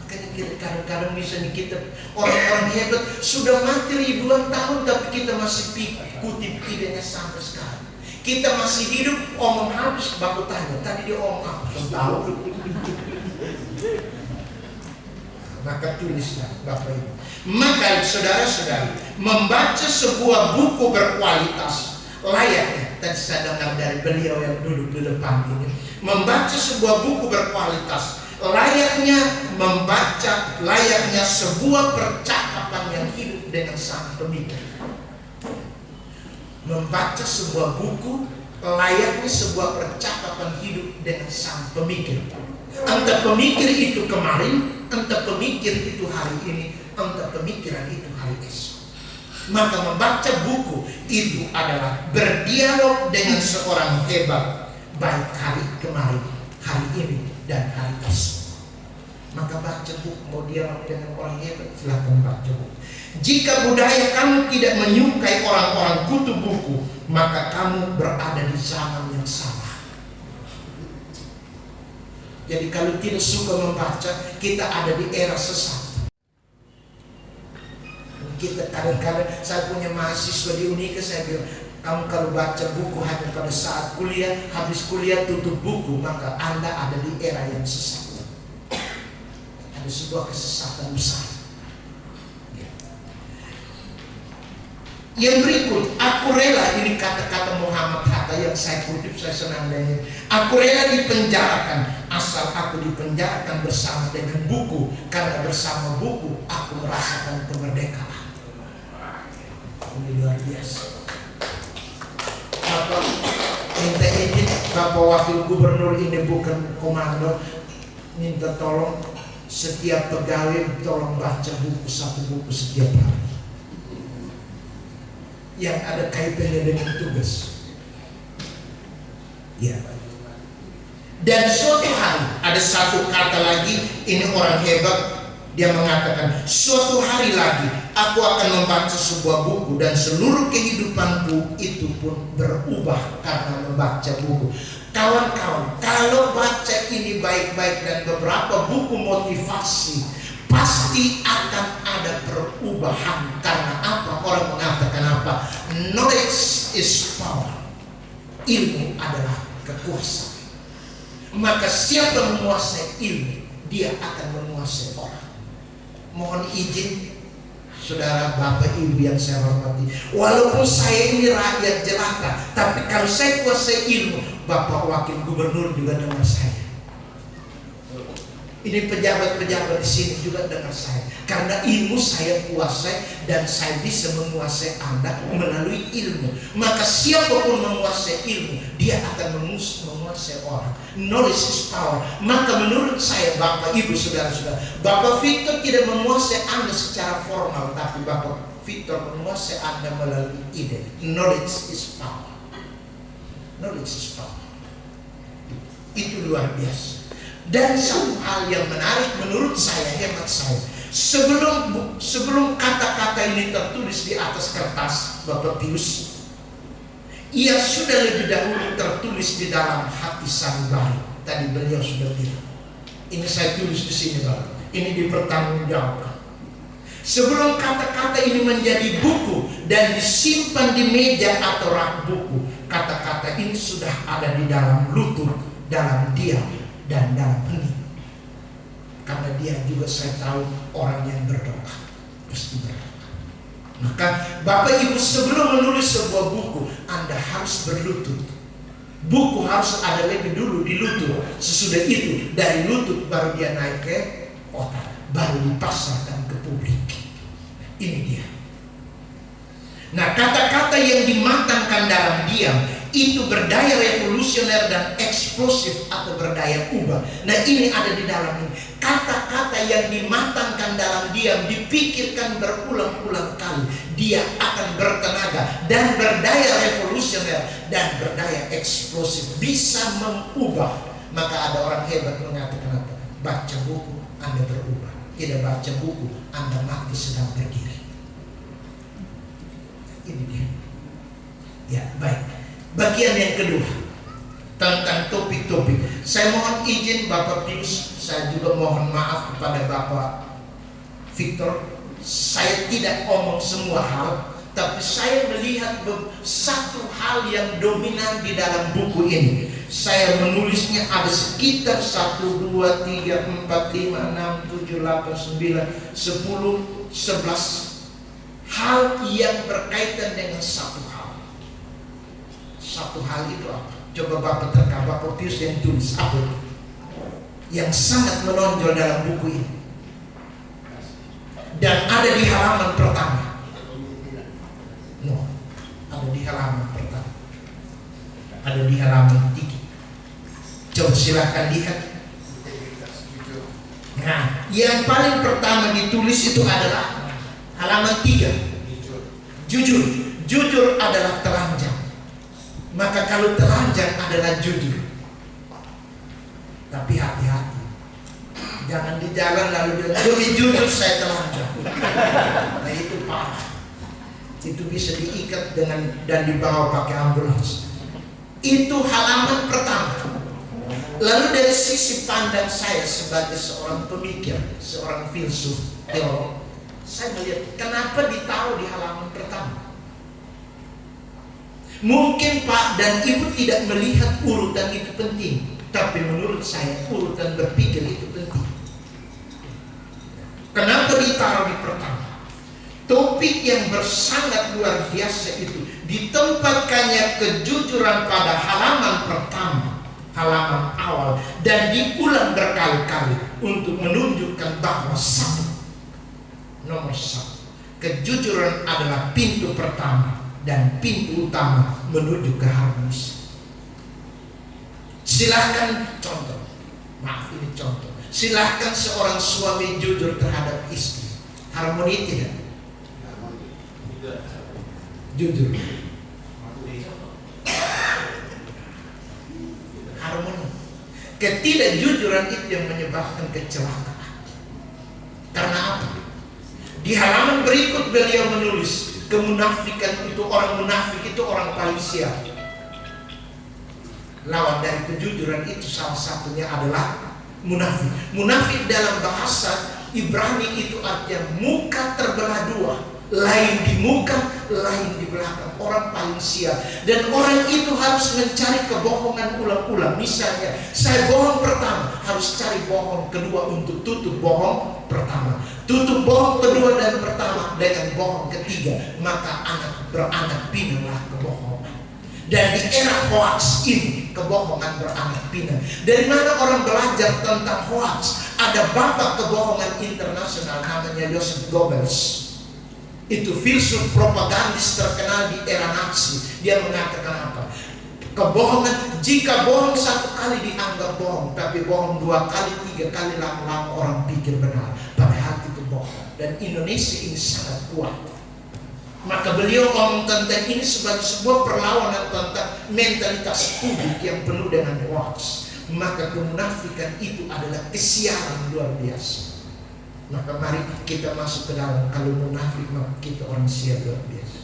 Makanya kadang-kadang misalnya kita orang-orang hebat sudah mati ribuan tahun, tapi kita masih kutip idenya sampai sekarang. Kita masih hidup, omong habis, baku tanya, tadi dia omong apa? Tahu? Maka tulislah Bapak Ibu. Maka saudara-saudari, membaca sebuah buku berkualitas layaknya, tadi saya dengar dari beliau yang duduk di depan ini, membaca sebuah buku berkualitas layaknya sebuah percakapan yang hidup dengan sang pemikir. Membaca sebuah buku layaknya sebuah percakapan hidup dengan sang pemikir. Entah pemikir itu kemarin, entah pemikir itu hari ini, entah pemikiran itu hari esok. Maka membaca buku itu adalah berdialog dengan seorang hebat, baik hari kemarin, hari ini, dan hari esok. Maka baca buku, mau dialog dengan orang hebat, silakan baca buku. Jika budaya kamu tidak menyukai orang-orang kutu buku, maka kamu berada di zaman yang salah. Jadi kalau tidak suka membaca, kita ada di era sesat. Kita kadang-kadang, saya punya mahasiswa di Unika, saya bilang, kamu kalau baca buku hanya pada saat kuliah, habis kuliah tutup buku, maka Anda ada di era yang sesat. Ada sebuah kesesatan besar. Yang berikut, aku rela, ini kata-kata Muhammad Hatta yang saya kutip, saya senang dengan. Aku rela dipenjarakan asal aku dipenjarakan bersama dengan buku, karena bersama buku aku merasakan kemerdekaan. Ini luar biasa. Bapak minta izin, Bapak Wakil Gubernur, ini bukan komando, minta tolong setiap pegawai tolong baca buku, satu buku setiap hari yang ada kaitannya dengan tugas. Ya. Dan suatu hari ada satu kata lagi, ini orang hebat, dia mengatakan, suatu hari lagi aku akan membaca sebuah buku dan seluruh kehidupanku itu pun berubah karena membaca buku. Kawan-kawan, kalau baca ini baik-baik dan beberapa buku motivasi, pasti akan ada perubahan. Karena apa? Orang mengatakan apa? Knowledge is power. Ilmu adalah kekuasaan. Maka siapa menguasai ilmu, dia akan menguasai orang. Mohon izin, saudara, bapak, ibu yang saya hormati, walaupun saya ini rakyat jelata, tapi kalau saya kuasai ilmu, Bapak Wakil Gubernur juga dengar saya. Ini pejabat-pejabat di sini juga dengar saya, karena ilmu saya kuasai dan saya bisa menguasai Anda melalui ilmu. Maka siapapun menguasai ilmu, dia akan menguasai orang. Knowledge is power. Maka menurut saya, Bapak, Ibu, saudara-saudara, Bapak Victor tidak menguasai Anda secara formal, tapi Bapak Victor menguasai Anda melalui ide. Knowledge is power. Knowledge is power. Itu luar biasa. Dan satu hal yang menarik menurut saya, hemat saya, sebelum kata-kata ini tertulis di atas kertas, Bapak Pius, ia sudah lebih dahulu tertulis di dalam hati sanubari. Tadi beliau sudah bilang, ini saya tulis di sini, Bapak. Ini dipertanggungjawabkan. Sebelum kata-kata ini menjadi buku dan disimpan di meja atau rak buku, kata-kata ini sudah ada di dalam lutut, dalam diam, dan dalam hening. Karena dia juga, saya tahu, orang yang berdoa pasti berdoa. Maka Bapak Ibu, sebelum menulis sebuah buku, Anda harus berlutut. Buku harus ada lebih dulu di lutut. Sesudah itu, dari lutut baru dia naik ke otak, baru dipasarkan ke publik. Ini dia. Nah, kata-kata yang dimatangkan dalam dia diam, itu berdaya revolusioner dan eksplosif atau berdaya ubah. Nah, ini ada di dalam ini. Kata-kata yang dimatangkan dalam diam, dipikirkan berulang-ulang kali, dia akan bertenaga dan berdaya revolusioner dan berdaya eksplosif, bisa mengubah. Maka ada orang hebat mengatakan apa? Baca buku, Anda berubah. Tidak baca buku, Anda mati sedang berdiri. Ini dia. Ya, baik. Bagian yang kedua tentang topik-topik. Saya mohon izin Bapak Pius, saya juga mohon maaf kepada Bapak Victor. Saya tidak omong semua hal, tapi saya melihat satu hal yang dominan di dalam buku ini. Saya menulisnya ada sekitar 1, 2, 3, 4, 5, 6, 7, 8, 9, 10, 11 hal yang berkaitan dengan satu hal. Satu hal itu apa? Coba Bapak terka, Bapak Pius yang tulis apa itu? Yang sangat menonjol dalam buku ini. Dan ada di halaman pertama. No, ada di halaman pertama. Ada di halaman 3. Coba silakan lihat. Nah, yang paling pertama ditulis itu adalah halaman 3. Jujur. Jujur adalah telanjang. Maka kalau telanjang adalah jujur. Tapi hati-hati. Jangan di jalan lalu bilang, demi jujur saya telanjang. Nah, itu parah. Itu bisa diikat dengan dan dibawa pakai ambulans. Itu halaman pertama. Lalu dari sisi pandang saya sebagai seorang pemikir, seorang filsuf, teolog, saya melihat kenapa ditaruh di halaman pertama. Mungkin Pak dan Ibu tidak melihat urutan itu penting, tapi menurut saya urutan berpikir itu penting. Kenapa ditaruh di pertama? Topik yang bersangat luar biasa itu ditempatkannya kejujuran pada halaman pertama, halaman awal, dan diulang berkali-kali untuk menunjukkan bahwa nomor satu, kejujuran adalah pintu pertama dan pintu utama menuju ke harmonis. Silahkan contoh, maaf ini contoh. Silahkan seorang suami jujur terhadap istri, harmoni tidak? Jujur. Harmoni. Ketidakjujuran itu yang menyebabkan kecelakaan. Karena apa? Di halaman berikut beliau menulis, kemunafikan itu, orang munafik itu orang paling sial. Lawan dari kejujuran itu salah satunya adalah munafik. Munafik dalam bahasa Ibrani itu artinya muka terbelah dua, lain di muka, lain di belakang. Orang paling sial. Dan orang itu harus mencari kebohongan ulang-ulang. Misalnya, saya bohong pertama, harus cari bohong kedua untuk tutup bohong pertama. Tutup bohong kedua dan pertama dengan bohong ketiga, maka beranak pinanglah kebohongan. Dan di era hoax ini, kebohongan beranak pinak. Dari mana orang belajar tentang hoax? Ada bapak kebohongan internasional namanya Joseph Goebbels. Itu filsuf propagandis terkenal di era Nazi. Dia mengatakan apa? Kebohongan, jika bohong satu kali dianggap bohong, tapi bohong 2 kali, 3 kali, lama-lama orang pikir benar. Padahal itu bohong. Dan Indonesia ini sangat kuat. Maka beliau ngomong tentang ini sebagai sebuah perlawanan tentang mentalitas publik yang penuh dengan hoax. Maka kemunafikan itu adalah kesialan luar biasa. Maka mari kita masuk ke dalam. Kalau munafik, maka kita orang sial luar biasa.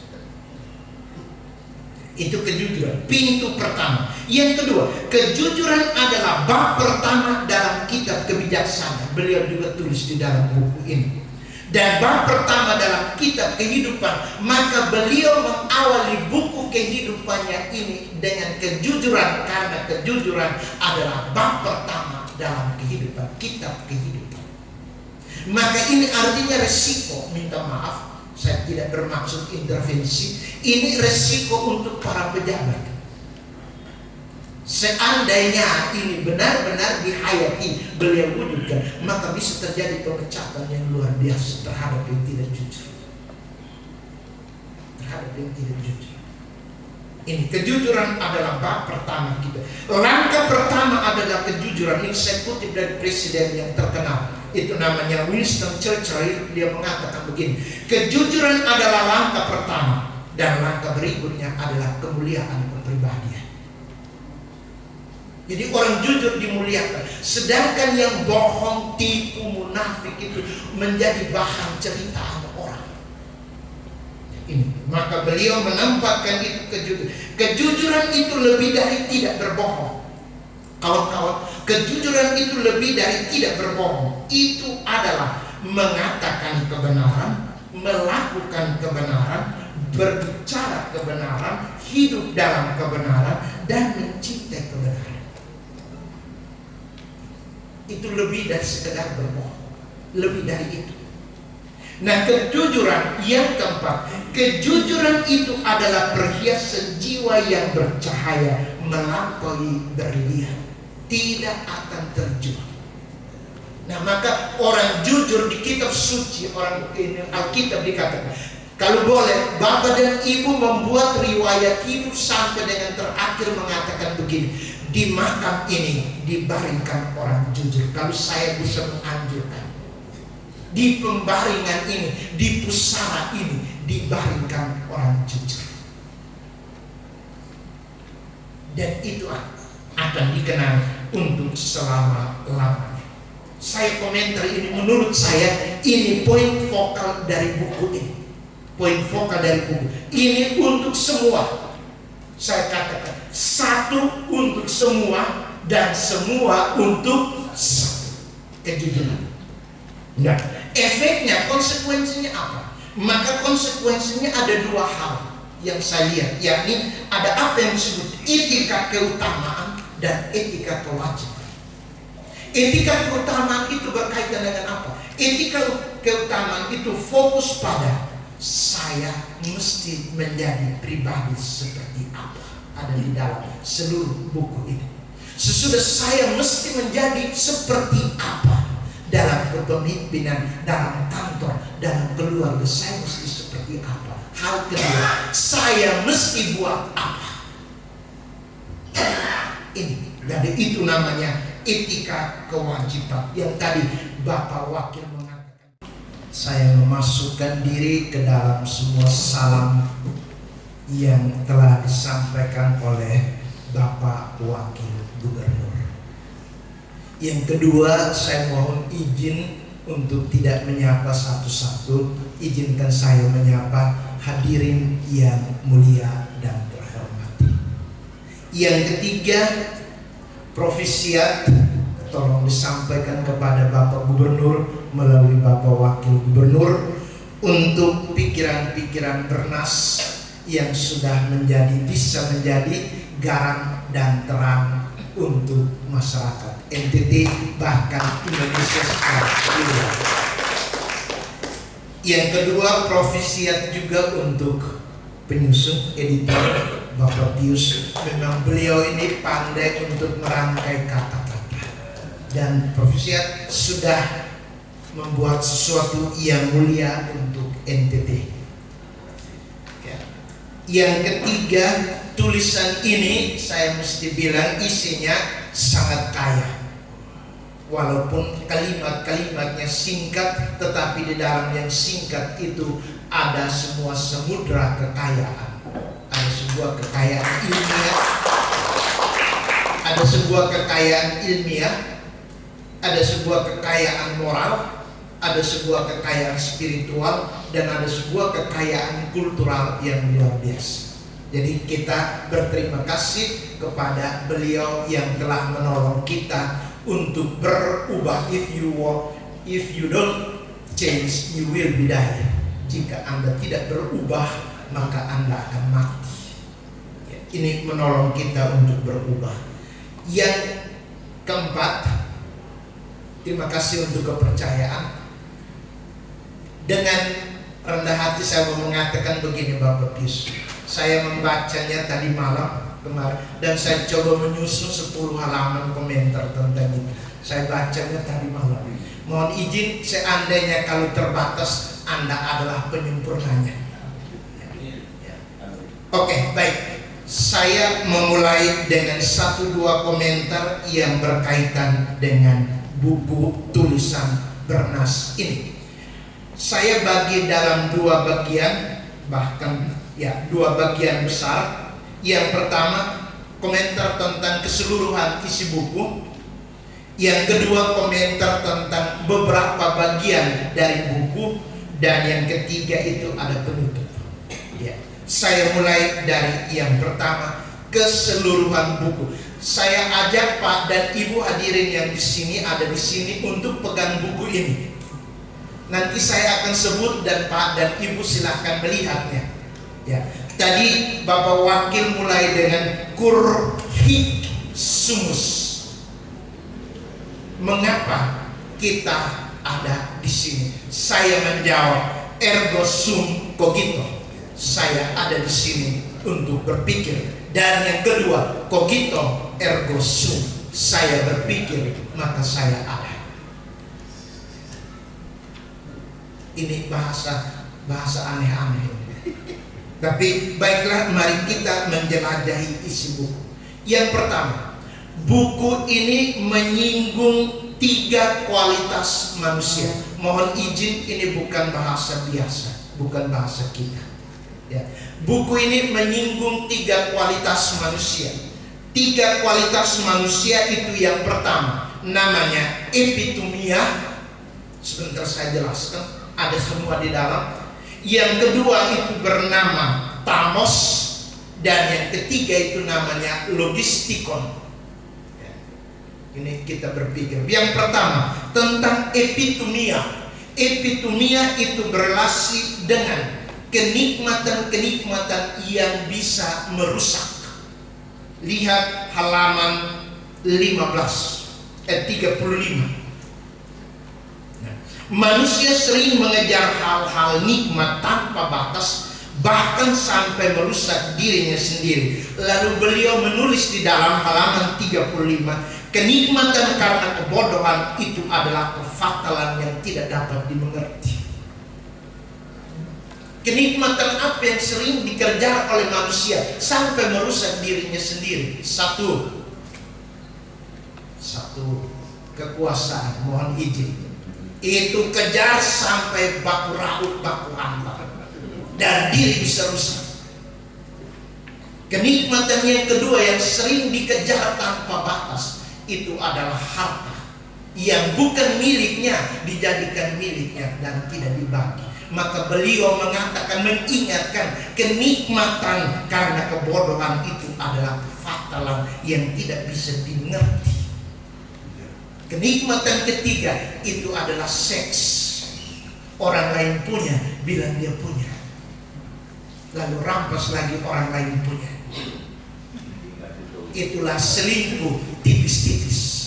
Itu kejujuran, pintu pertama. Yang kedua, kejujuran adalah bab pertama dalam kitab kebijaksanaan. Beliau juga tulis di dalam buku ini. Dan bab pertama dalam kitab kehidupan. Maka beliau mengawali buku kehidupannya ini dengan kejujuran, karena kejujuran adalah bab pertama dalam kehidupan, kitab kehidupan. Maka ini artinya resiko, minta maaf, saya tidak bermaksud intervensi. Ini resiko untuk para pejabat. Seandainya ini benar-benar dihayati, beliau wujudkan, maka bisa terjadi pemecatan yang luar biasa terhadap yang tidak jujur. Terhadap yang tidak jujur. Ini kejujuran adalah bab pertama kita. Langkah pertama adalah kejujuran. Ini saya kutip dari presiden yang terkenal. Itu namanya Winston Churchill. Dia mengatakan begini, kejujuran adalah langkah pertama, dan langkah berikutnya adalah kemuliaan kepribadian. Jadi orang jujur dimuliakan, sedangkan yang bohong, tipu, munafik itu menjadi bahan ceritaan orang. Ini, maka beliau menempatkan itu kejujuran. Kejujuran itu lebih dari tidak berbohong. Kawan-kawan, kejujuran itu lebih dari tidak berbohong. Itu adalah mengatakan kebenaran, melakukan kebenaran, berbicara kebenaran, hidup dalam kebenaran, dan mencintai kebenaran. Itu lebih dari sekedar berbohong, lebih dari itu. Nah, kejujuran yang keempat, kejujuran itu adalah perhiasan jiwa yang bercahaya melampaui berlian, tidak akan terjual. Nah, maka orang jujur di kitab suci, orang ini Alkitab dikatakan, kalau boleh, Bapak dan Ibu membuat riwayat hidup sampai dengan terakhir mengatakan begini, di makam ini dibaringkan orang jujur. Kalau saya bisa menganjurkan, di pembaringan ini, di pusara ini dibaringkan orang jujur, dan itu akan dikenang untuk selama-lamanya. Saya komentar ini, menurut saya ini poin vokal dari buku ini. Poin vokal dari buku ini untuk semua. Saya katakan, satu untuk semua dan semua untuk satu. Kejujuran. Nah, efeknya, konsekuensinya apa? Maka konsekuensinya ada dua hal yang saya lihat, yakni ada apa yang disebut etika keutamaan dan etika kewajiban. Etika keutamaan itu berkaitan dengan apa? Etika keutamaan itu fokus pada saya mesti menjadi pribadi seperti apa. Ada di dalam seluruh buku ini. Sesudah saya mesti menjadi seperti apa dalam kepemimpinan, dalam kantor, dalam keluarga, saya mesti seperti apa. Hal kedua, saya mesti buat apa. Ini, jadi itu namanya etika kewajiban yang tadi Bapak Wakil mengatakan. Saya memasukkan diri ke dalam semua salam yang telah disampaikan oleh Bapak Wakil Gubernur. Yang kedua, saya mohon izin untuk tidak menyapa satu-satu. Izinkan saya menyapa hadirin yang mulia dan terhormati. Yang ketiga, profisiat tolong disampaikan kepada Bapak Gubernur melalui Bapak Wakil Gubernur untuk pikiran-pikiran bernas yang sudah bisa menjadi garam dan terang untuk masyarakat NTT, bahkan Indonesia secara luas. Yang kedua, profisiat juga untuk penyusun editor Bapak Pius. Memang beliau ini pandai untuk merangkai kata-kata, dan profisiat sudah membuat sesuatu yang mulia untuk NTT. Yang ketiga, tulisan ini saya mesti bilang isinya sangat kaya. Walaupun kalimat-kalimatnya singkat, tetapi di dalam yang singkat itu ada semua samudra kekayaan. Ada sebuah kekayaan ilmiah, ada sebuah kekayaan ilmiah, ada sebuah kekayaan moral, ada sebuah kekayaan spiritual, dan ada sebuah kekayaan kultural yang luar biasa. Jadi kita berterima kasih kepada beliau yang telah menolong kita untuk berubah. If you don't change, you will be die. Jika Anda tidak berubah, maka Anda akan mati. Ini menolong kita untuk berubah. Yang keempat, terima kasih untuk kepercayaan. Dengan rendah hati saya mau mengatakan begini, Bapak Pius. Saya membacanya tadi malam kemarin, dan saya coba menyusun 10 halaman komentar tentang ini. Saya bacanya tadi malam. Mohon izin, seandainya kalau terbatas, Anda adalah penyempurnanya. Oke, baik. saya memulai dengan 1-2 komentar yang berkaitan dengan buku tulisan Bernas ini. Saya bagi dalam 2 bagian, bahkan ya 2 bagian besar. Yang pertama, komentar tentang keseluruhan isi buku. Yang kedua, komentar tentang beberapa bagian dari buku. Dan yang ketiga itu ada penutup. Ya. Saya mulai dari yang pertama, keseluruhan buku. Saya ajak Pak dan Ibu hadirin yang di sini ada di sini untuk pegang buku ini. Nanti saya akan sebut dan Pak dan Ibu silahkan melihatnya. Ya. Tadi Bapak Wakil mulai dengan kurhik sumus. Mengapa kita ada di sini? Saya menjawab ergo sum cogito. Saya ada di sini untuk berpikir. Dan yang kedua, cogito ergo sum. Saya berpikir maka saya ada. Ini bahasa aneh-aneh. Tapi baiklah, mari kita menjelajahi isi buku. Yang pertama, buku ini menyinggung 3 kualitas manusia. Mohon izin, ini bukan bahasa biasa, bukan bahasa kita. Ya. Buku ini menyinggung 3 kualitas manusia. 3 kualitas manusia itu yang pertama, namanya epitomia. Sebentar saya jelaskan, ada semua di dalam. Yang kedua itu bernama tamos, dan yang ketiga itu namanya logistikon. Ini kita berpikir. Yang pertama tentang epitomia. Epitomia itu berrelasi dengan kenikmatan-kenikmatan yang bisa merusak. Lihat halaman 35. Manusia sering mengejar hal-hal nikmat tanpa batas, bahkan sampai merusak dirinya sendiri. Lalu beliau menulis di dalam halaman 35, kenikmatan karena kebodohan itu adalah kefatalan yang tidak dapat dimengerti. Kenikmatan apa yang sering dikejar oleh manusia sampai merusak dirinya sendiri? Satu, kekuasaan. Mohon izin, itu kejar sampai baku raut, baku hantam, dan diri bisa rusak. Kenikmatan yang kedua yang sering dikejar tanpa batas itu adalah harta yang bukan miliknya dijadikan miliknya dan tidak dibagi. Maka beliau mengatakan, mengingatkan kenikmatan karena kebodohan itu adalah kefatalan yang tidak bisa dimengerti. Kenikmatan ketiga itu adalah seks. Orang lain punya, bilang dia punya, lalu rampas lagi orang lain punya. Itulah selingkuh tipis-tipis.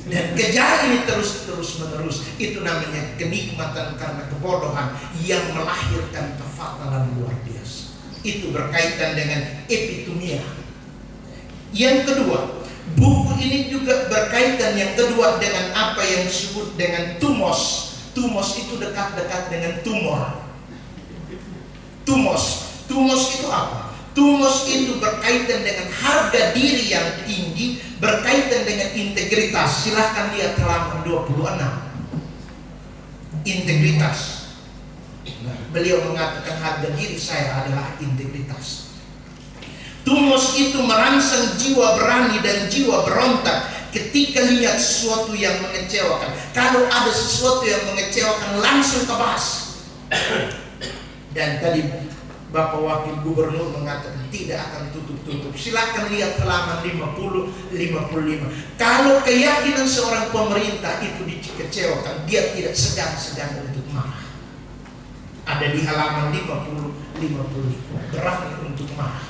Dan kejar ini terus menerus. Itu namanya kenikmatan karena kebodohan yang melahirkan kefatalan luar biasa. Itu berkaitan dengan epitomia. Yang kedua, buku ini juga berkaitan yang kedua dengan apa yang disebut dengan tumos. Tumos itu dekat-dekat dengan tumor. Tumos itu apa? Tumos itu berkaitan dengan harga diri yang tinggi, berkaitan dengan integritas. Silahkan lihat halaman 26. Integritas. Beliau mengatakan harga diri saya adalah integritas. Tumos itu merangsang jiwa berani dan jiwa berontak ketika lihat sesuatu yang mengecewakan. Kalau ada sesuatu yang mengecewakan, langsung kebahas. Dan tadi Bapak Wakil Gubernur mengatakan tidak akan tutup-tutup. Silahkan lihat halaman 50-55. Kalau keyakinan seorang pemerintah itu dikecewakan, dia tidak segan-segan untuk marah. Ada di halaman 50-50. Berani untuk marah.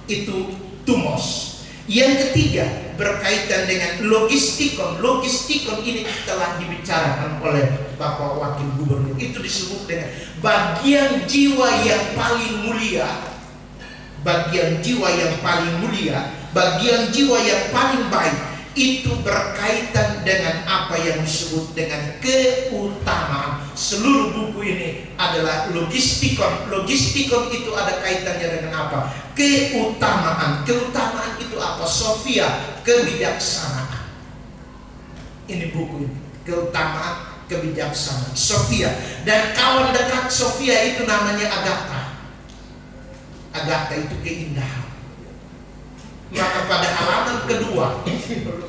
Itu tumos. Yang ketiga berkaitan dengan logistikon. Logistikon ini telah dibicarakan oleh Bapak Wakil Gubernur. Itu disebut dengan bagian jiwa yang paling mulia, bagian jiwa yang paling mulia, bagian jiwa yang paling baik. itu berkaitan dengan apa yang disebut dengan keutamaan. Seluruh buku ini adalah logistikon. Logistikon itu ada kaitannya dengan apa? Keutamaan. Keutamaan itu apa? Sophia, kebijaksanaan. Ini buku ini, keutamaan, kebijaksanaan, Sophia. Dan kawan dekat Sophia itu namanya Agatha. Agatha itu keindahan. Maka pada halaman kedua,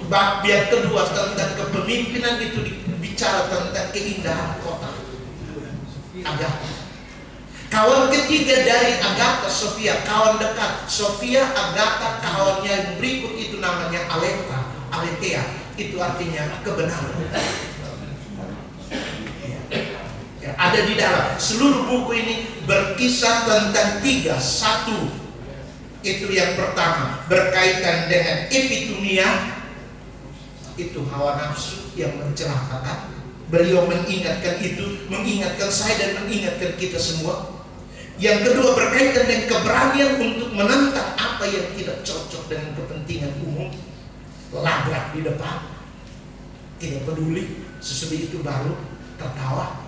bab yang kedua tentang kepemimpinan itu bicara tentang keindahan kota Agatha. Kawan ketiga dari Agatha, Sophia, kawan dekat Sophia, Agatha, kawannya yang berikut itu namanya Aletheia, itu artinya kebenaran. Ya, ada di dalam seluruh buku ini berkisah tentang tiga. Satu, itu yang pertama berkaitan dengan epitumia, itu hawa nafsu yang mencelakakan. Beliau mengingatkan itu, mengingatkan saya dan mengingatkan kita semua. Yang kedua berkaitan dengan keberanian untuk menentang apa yang tidak cocok dengan kepentingan umum. Labrak di depan, tidak peduli, sesudah itu baru tertawa.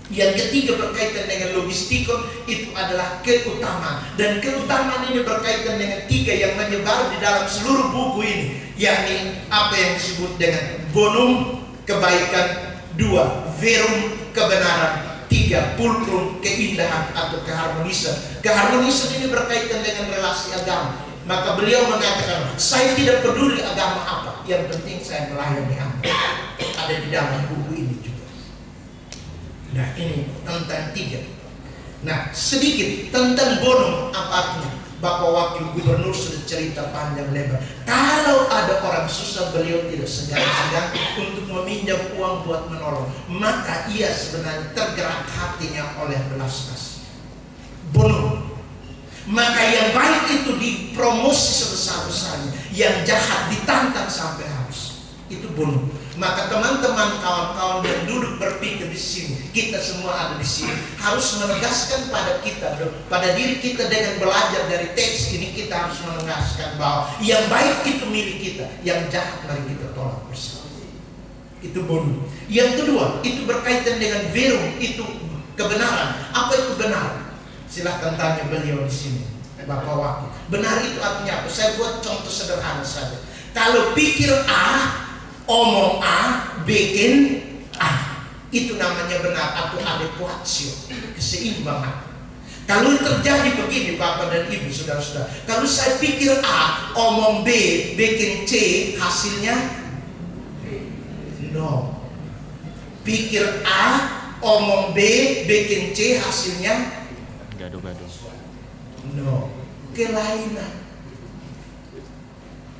Yang ketiga berkaitan dengan logistikon, itu adalah keutamaan. Dan keutamaan ini berkaitan dengan tiga yang menyebar di dalam seluruh buku ini, yakni apa yang disebut dengan bonum, kebaikan; dua, verum, kebenaran; tiga, pulcrum, keindahan atau keharmonisan. Keharmonisan ini berkaitan dengan relasi agama. Maka beliau mengatakan, saya tidak peduli agama apa, yang penting saya melayani Anda. Ada di dalam buku ini juga. Nah, ini tentang tiga. Nah, sedikit tentang bonum, apa artinya? Bapak Wakil Gubernur sudah cerita panjang lebar. Kalau ada orang susah, beliau tidak segan-segan untuk meminjam uang buat menolong. Maka ia sebenarnya tergerak hatinya oleh belas kasih. Bonum. Maka yang baik itu dipromosi sebesar-besarnya, yang jahat ditantang sampai habis. Itu bonum. Maka teman-teman, kawan-kawan yang duduk berpikir di sini, kita semua ada di sini, harus menegaskan pada kita, pada diri kita dengan belajar dari teks ini, kita harus menegaskan bahwa yang baik itu milik kita, yang jahat mari kita tolak bersama. Itu bonum. Yang kedua, itu berkaitan dengan verum, itu kebenaran. Apa itu benar? Silahkan tanya beliau di sini, Bapak Wakil. Benar itu artinya apa? Saya buat contoh sederhana saja. Kalau pikir A, omong A, bikin A, itu namanya benar atau adekuatio, keseimbangan. Kalau terjadi begini Bapak dan Ibu, saudara-saudara, kalau saya pikir A, omong B, bikin C, hasilnya no. Pikir A, omong B, bikin C, hasilnya gaduh-gaduh. no, kelainan.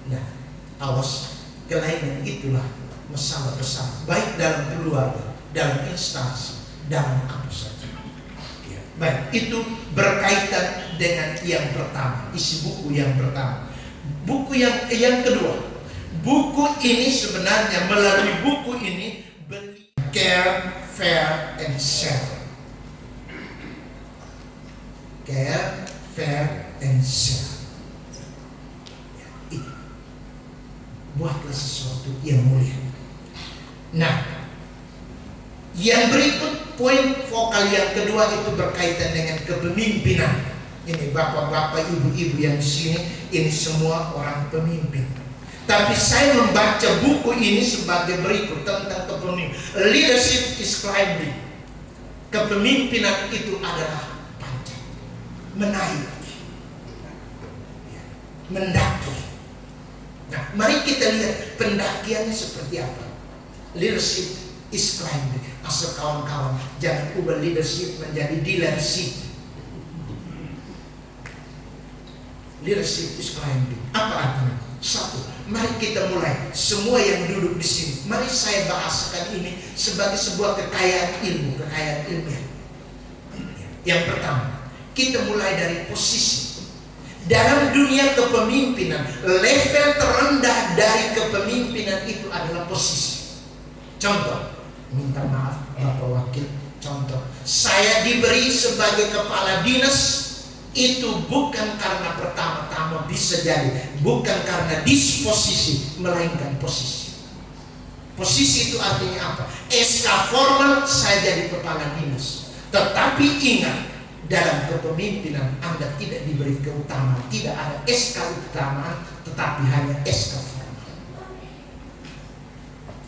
Nah, awas. Kelainan itulah masalah besar, baik dalam keluarga, dalam instansi, dalam apa saja. Ya. Baik, itu berkaitan dengan yang pertama, isi buku yang pertama. Buku yang kedua, buku ini sebenarnya melalui buku ini beli care, fair, and share. Care, fair, and share. Buatlah sesuatu yang mulia. Nah, yang berikut poin vokal yang kedua itu berkaitan dengan kepemimpinan. Ini bapak-bapak, ibu-ibu yang di sini, ini semua orang pemimpin. Tapi saya membaca buku ini sebagai berikut tentang kepemimpinan. Leadership is climbing. Kepemimpinan itu adalah panjang, menaik, mendaki. Nah, mari kita lihat pendakiannya seperti apa. Leadership is climbing. Asal kawan-kawan, jangan ubah leadership menjadi dealership. Leadership is climbing. Apa artinya? Satu, mari kita mulai. Semua yang duduk di sini, mari saya bahasakan ini sebagai sebuah kekayaan ilmu, kekayaan ilmiah. Yang pertama, kita mulai dari posisi. Dalam dunia kepemimpinan, level terendah dari kepemimpinan itu adalah posisi. Contoh, minta maaf Bapak Wakil, contoh, saya diberi sebagai kepala dinas itu bukan karena pertama-tama bisa jadi bukan karena disposisi, melainkan posisi. Posisi itu artinya apa? SK formal saya jadi kepala dinas. Tetapi ingat, dalam kepemimpinan Anda tidak diberi keutamaan, tidak ada SK utama, tetapi hanya SK formal.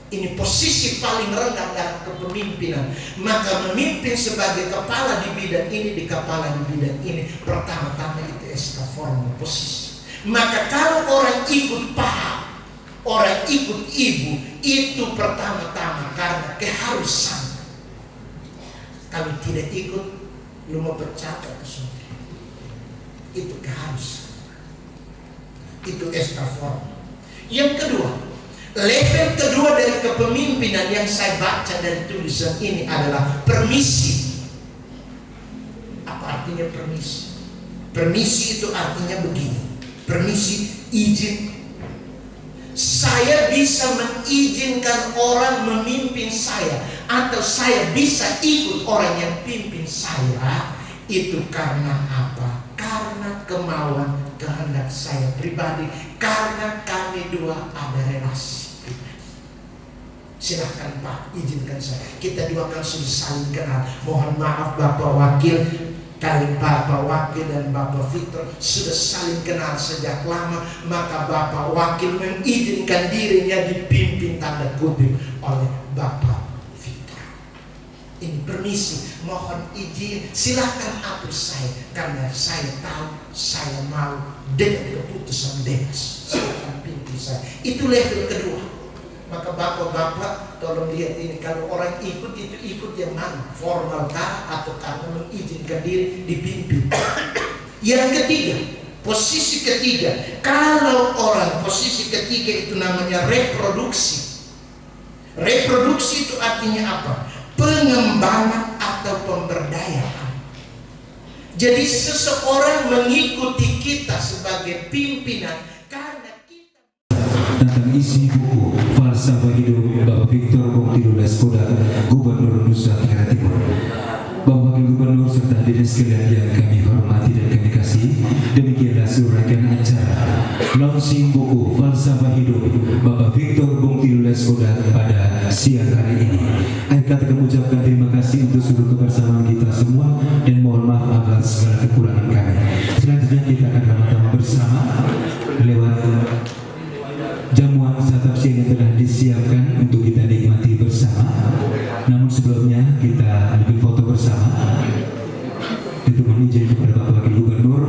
Ini posisi paling rendah dalam kepemimpinan. Maka memimpin sebagai kepala di bidang ini, di kepala di bidang ini, pertama-tama itu SK formal, posisi. Maka kalau orang ikut paham, orang ikut ibu, itu pertama-tama karena keharusan. Kalau tidak ikut, lu mau bercakap ke sini. Itu keharusan. Itu SK formal. Yang kedua, level kedua dari kepemimpinan yang saya baca dari tulisan ini adalah permisi. Apa artinya permisi? Permisi itu artinya begini. Permisi, izin. Saya bisa mengizinkan orang memimpin saya, atau saya bisa ikut orang yang pimpin saya. Itu karena apa? Karena kemauan kehendak saya pribadi, karena kami dua ada relasi. Silahkan Pak, izinkan saya. Kita dua kan sudah saling kenal. Mohon maaf Bapak Wakil, kali Bapak Wakil dan Bapak Victor sudah saling kenal sejak lama. Maka Bapak Wakil mengizinkan dirinya dipimpin tanda kutip oleh Bapak Victor. Ini permisi, mohon izin, silahkan atur saya, karena saya tahu saya mau dengan keputusan bebas. Silahkan pimpin saya. Itu level kedua. Maka bapak-bapak tolong lihat ini, kalau orang ikut itu ikut yang mana? Formal kah atau karena mengizinkan diri dipimpin? Yang ketiga, posisi ketiga, kalau orang posisi ketiga itu namanya reproduksi. Reproduksi itu artinya apa? Pengembangan atau pemberdayaan. Jadi seseorang mengikuti kita sebagai pimpinan karena kita. Tentang isi buku Falsafah Hidup Bapak Victor Bongtilo Leskoda, Gubernur Nusa Tenggara Timur. Bapak Wakil Gubernur serta hadirin sekalian yang kami hormati dan kami kasih, demikianlah suraian acara launching buku Falsafah Hidup Bapak Victor Bongtilo Leskoda pada siang hari ini. Akhir kata kami ucapkan terima kasih untuk seluruh kebersamaan kita semua dan mohon maaf atas segala kekurangan kami. Selanjutnya kita akan sama-sama bersama lewat jamuan santap siang yang telah disiapkan untuk kita nikmati bersama. Namun sebelumnya kita ambil foto bersama. Itu mohon izin kepada Bapak Wakil Gubernur.